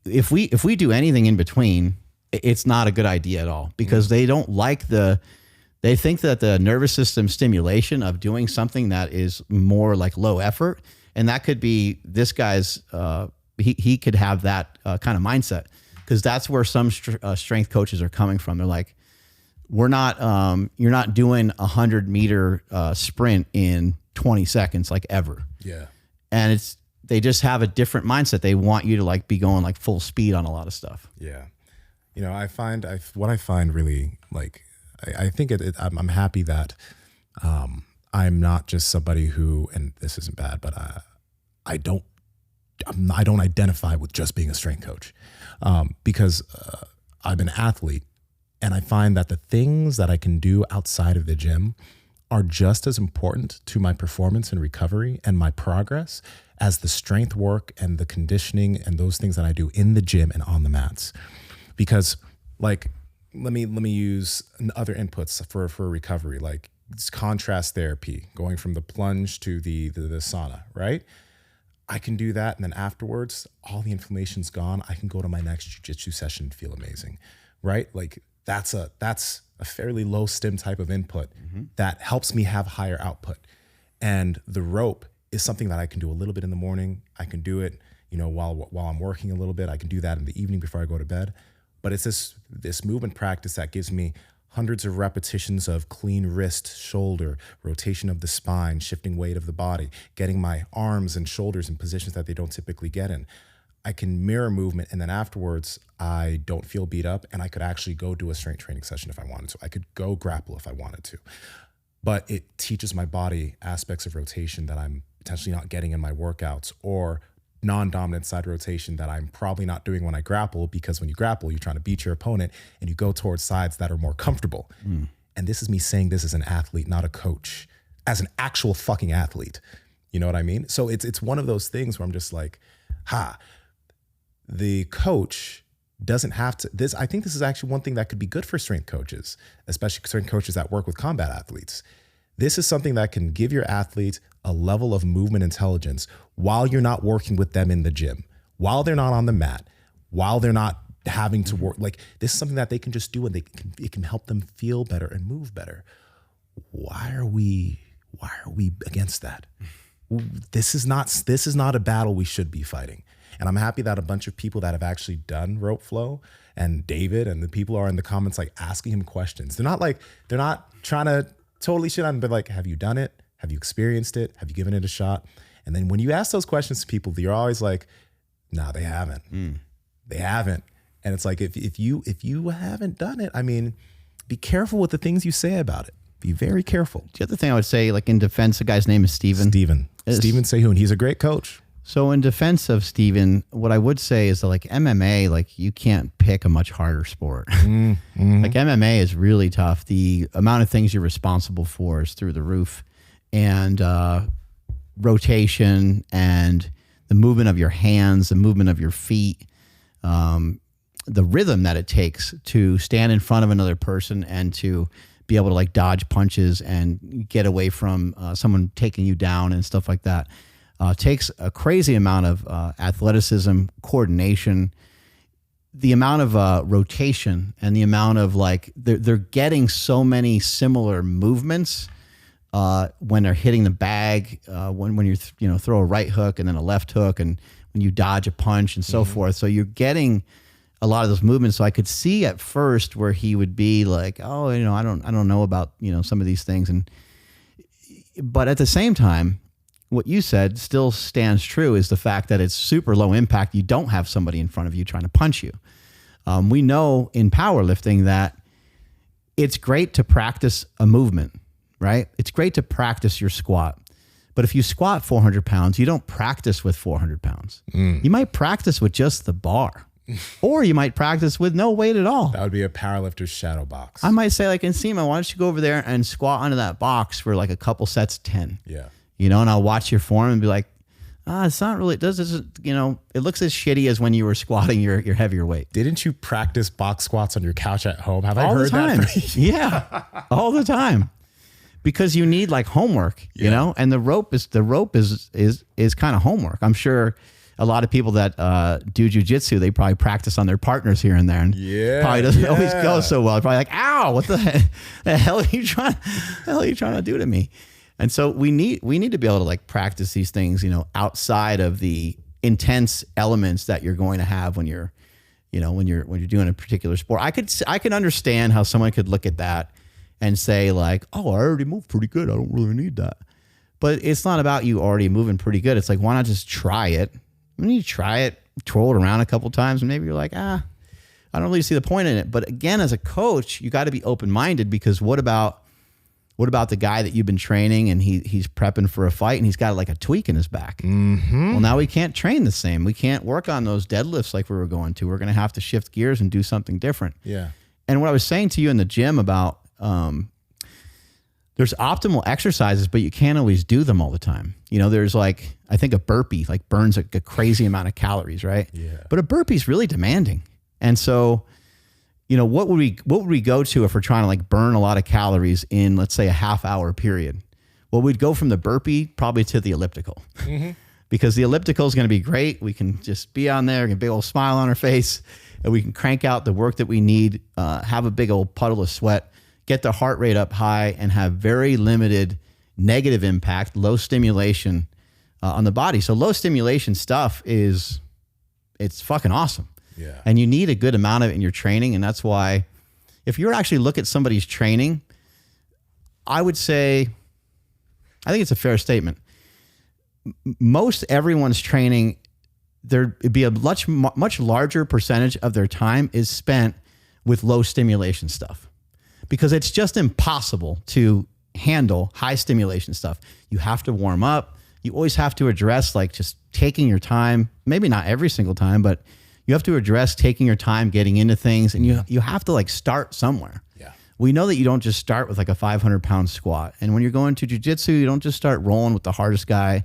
if we do anything in between, it's not a good idea at all, because they don't like they think that the nervous system stimulation of doing something that is more like low effort, and that could be this guy's, he could have that kind of mindset, because that's where some strength coaches are coming from. They're like, you're not doing a 100-meter sprint in 20 seconds, like ever. Yeah. And they just have a different mindset. They want you to like be going like full speed on a lot of stuff. Yeah. You know, what I find really like, I think I'm happy that I'm not just somebody who, and this isn't bad, but I don't identify with just being a strength coach, because I'm an athlete, and I find that the things that I can do outside of the gym are just as important to my performance and recovery and my progress as the strength work and the conditioning and those things that I do in the gym and on the mats. Because like, let me use other inputs for recovery, like contrast therapy, going from the plunge to the sauna, right? I can do that, and then afterwards, all the inflammation's gone. I can go to my next jiu-jitsu session and feel amazing, right? Like that's a fairly low stim type of input that helps me have higher output. And the rope is something that I can do a little bit in the morning. I can do it, you know, while I'm working a little bit. I can do that in the evening before I go to bed. But it's this movement practice that gives me hundreds of repetitions of clean wrist, shoulder, rotation of the spine, shifting weight of the body, getting my arms and shoulders in positions that they don't typically get in. I can mirror movement, and then afterwards, I don't feel beat up, and I could actually go do a strength training session if I wanted to. I could go grapple if I wanted to. But it teaches my body aspects of rotation that I'm potentially not getting in my workouts, or non-dominant side rotation that I'm probably not doing when I grapple, because when you grapple, you're trying to beat your opponent and you go towards sides that are more comfortable. And this is me saying this as an athlete, not a coach, as an actual fucking athlete. You know what I mean? So it's one of those things where I'm just like, the coach doesn't have to, I think this is actually one thing that could be good for strength coaches, especially strength coaches that work with combat athletes. This is something that can give your athlete a level of movement intelligence while you're not working with them in the gym, while they're not on the mat, while they're not having to work. Like, this is something that they can just do, and it can help them feel better and move better. Why are we against that? This is not a battle we should be fighting. And I'm happy that a bunch of people that have actually done Ropeflow, and David and the people are in the comments like asking him questions. They're not trying to totally shit on him, but like, have you done it? Have you experienced it? Have you given it a shot? And then when you ask those questions to people, you're always like, no, they haven't. They haven't. And it's like, if you haven't done it, I mean, be careful with the things you say about it. Be very careful. The other thing I would say, like in defense, the guy's name is Steven. Steven Seun. He's a great coach. So in defense of Steven, what I would say is that like MMA, like you can't pick a much harder sport. Like MMA is really tough. The amount of things you're responsible for is through the roof, and rotation and the movement of your hands, the movement of your feet, the rhythm that it takes to stand in front of another person and to be able to like dodge punches and get away from someone taking you down and stuff like that. Takes a crazy amount of athleticism, coordination, the amount of rotation, and the amount of like they're getting so many similar movements when they're hitting the bag, when you throw a right hook and then a left hook, and when you dodge a punch and so forth. So you're getting a lot of those movements. So I could see at first where he would be like, oh, I don't know about some of these things, but at the same time, what you said still stands true, is the fact that it's super low impact. You don't have somebody in front of you trying to punch you. We know in powerlifting that it's great to practice a movement, right? It's great to practice your squat. But if you squat 400 pounds, you don't practice with 400 pounds. You might practice with just the bar, or you might practice with no weight at all. That would be a powerlifter's shadow box. I might say, like, Nsima, why don't you go over there and squat onto that box for like a couple sets of 10? Yeah. And I'll watch your form and be like, it's not really, it looks as shitty as when you were squatting your heavier weight. Didn't you practice box squats on your couch at home? Have I All heard the time. that? Yeah, all the time. Because you need like homework, and the rope is kind of homework. I'm sure a lot of people that do jujitsu, they probably practice on their partners here and there, and probably doesn't always go so well. Probably like, ow, what the hell are you trying to do to me? And so we need to be able to like practice these things, outside of the intense elements that you're going to have when you're doing a particular sport. I could understand how someone could look at that and say like, oh, I already move pretty good, I don't really need that. But it's not about you already moving pretty good. It's like, why not just try it? When you try it, twirl it around a couple times, and maybe you're like, I don't really see the point in it. But again, as a coach, you got to be open-minded, because what about the guy that you've been training and he's prepping for a fight and he's got like a tweak in his back? Well, now we can't train the same. We can't work on those deadlifts like we were going to. We're going to have to shift gears and do something different. Yeah. And what I was saying to you in the gym about there's optimal exercises, but you can't always do them all the time. There's like, I think a burpee like burns a crazy amount of calories, right? Yeah. But a burpee is really demanding. And so, what would we go to if we're trying to like burn a lot of calories in, let's say, a half-hour period? Well, we'd go from the burpee probably to the elliptical, because the elliptical is going to be great. We can just be on there, get a big old smile on our face, and we can crank out the work that we need, have a big old puddle of sweat, get the heart rate up high, and have very limited negative impact, low stimulation on the body. So low stimulation stuff it's fucking awesome. Yeah. And you need a good amount of it in your training. And that's why if you actually look at somebody's training, I would say, I think it's a fair statement. Most everyone's training, it'd be a much larger percentage of their time is spent with low stimulation stuff, because it's just impossible to handle high stimulation stuff. You have to warm up. You always have to address like just taking your time, maybe not every single time, but you have to address taking your time getting into things, and you have to like start somewhere. Yeah. we know that you don't just start with like a 500-pound squat. And when you're going to jiu-jitsu, you don't just start rolling with the hardest guy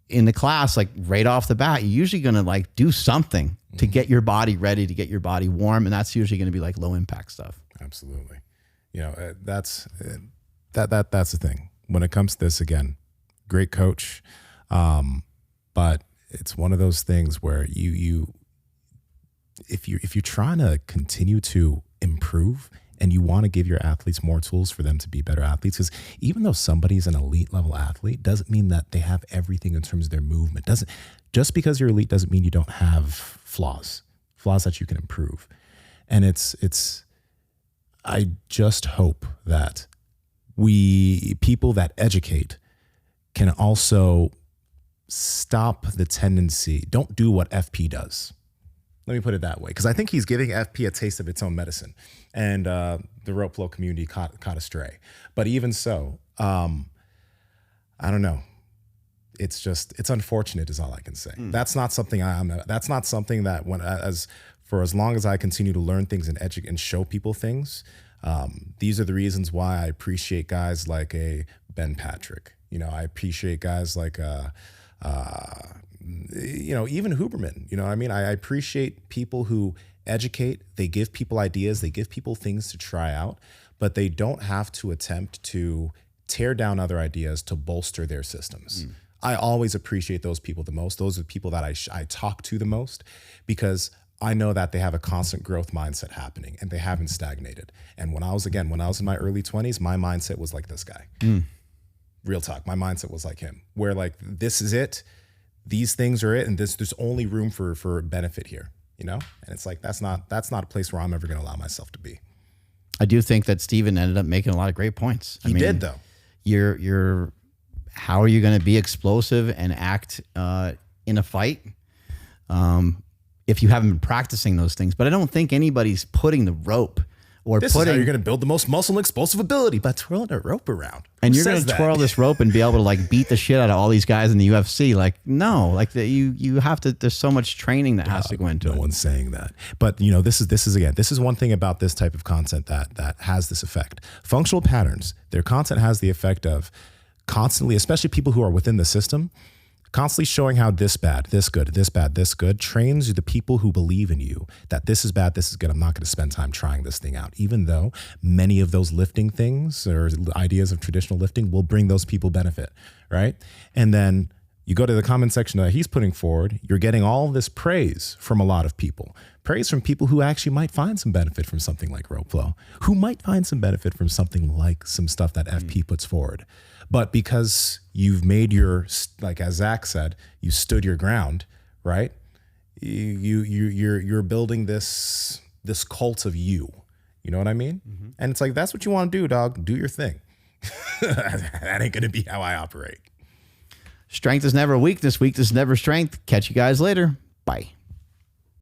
in the class, like right off the bat. You're usually going to like do something to get your body ready, to get your body warm. And that's usually going to be like low impact stuff. Absolutely. You know, that's the thing when it comes to this. Again, great coach. But it's one of those things where if you're trying to continue to improve and you want to give your athletes more tools for them to be better athletes, because even though somebody's an elite level athlete doesn't mean that they have everything in terms of their movement. Just because you're elite doesn't mean you don't have flaws that you can improve. And I just hope that people that educate can also stop the tendency. Don't do what FP does. Let me put it that way, because I think he's giving FP a taste of its own medicine, and the Ropeflow community caught astray. But even so, I don't know. It's unfortunate is all I can say. That's not something that's not something that for as long as I continue to learn things and educate and show people things, these are the reasons why I appreciate guys like a Ben Patrick. You know, I appreciate guys like even Huberman. You know, I mean, I appreciate people who educate. They give people ideas. They give people things to try out, but they don't have to attempt to tear down other ideas to bolster their systems. I always appreciate those people the most. Those are the people that I talk to the most, because I know that they have a constant growth mindset happening and they haven't stagnated. And when I was in my early 20s, my mindset was like this guy. Real talk. My mindset was like him, where like, this is it. These things are it. And there's only room for benefit here, you know? And it's like, that's not a place where I'm ever going to allow myself to be. I do think that Steven ended up making a lot of great points. He did though. How are you going to be explosive and act in a fight if you haven't been practicing those things? But I don't think anybody's putting the rope This is how you're going to build the most muscle and explosive ability, by twirling a rope around. And you're going to twirl this rope and be able to like beat the shit out of all these guys in the UFC. Like, no, like you have to, there's so much training that has to go into it. No one's saying that. But you know, this is one thing about this type of content that has this effect. Functional patterns, their content has the effect of constantly, especially people who are within the system, constantly showing how this bad, this good, this bad, this good, trains the people who believe in you that this is bad, this is good. I'm not going to spend time trying this thing out, even though many of those lifting things or ideas of traditional lifting will bring those people benefit, right? And then you go to the comment section that he's putting forward, you're getting all this praise from a lot of people. Praise from people who actually might find some benefit from something like Ropeflow, who might find some benefit from something like some stuff that FP puts forward. But because you've made like as Zack said, you stood your ground, right? You're building this cult of you. You know what I mean? Mm-hmm. And it's like, that's what you want to do, dog. Do your thing. That ain't going to be how I operate. Strength is never weakness. Weakness is never strength. Catch you guys later. Bye.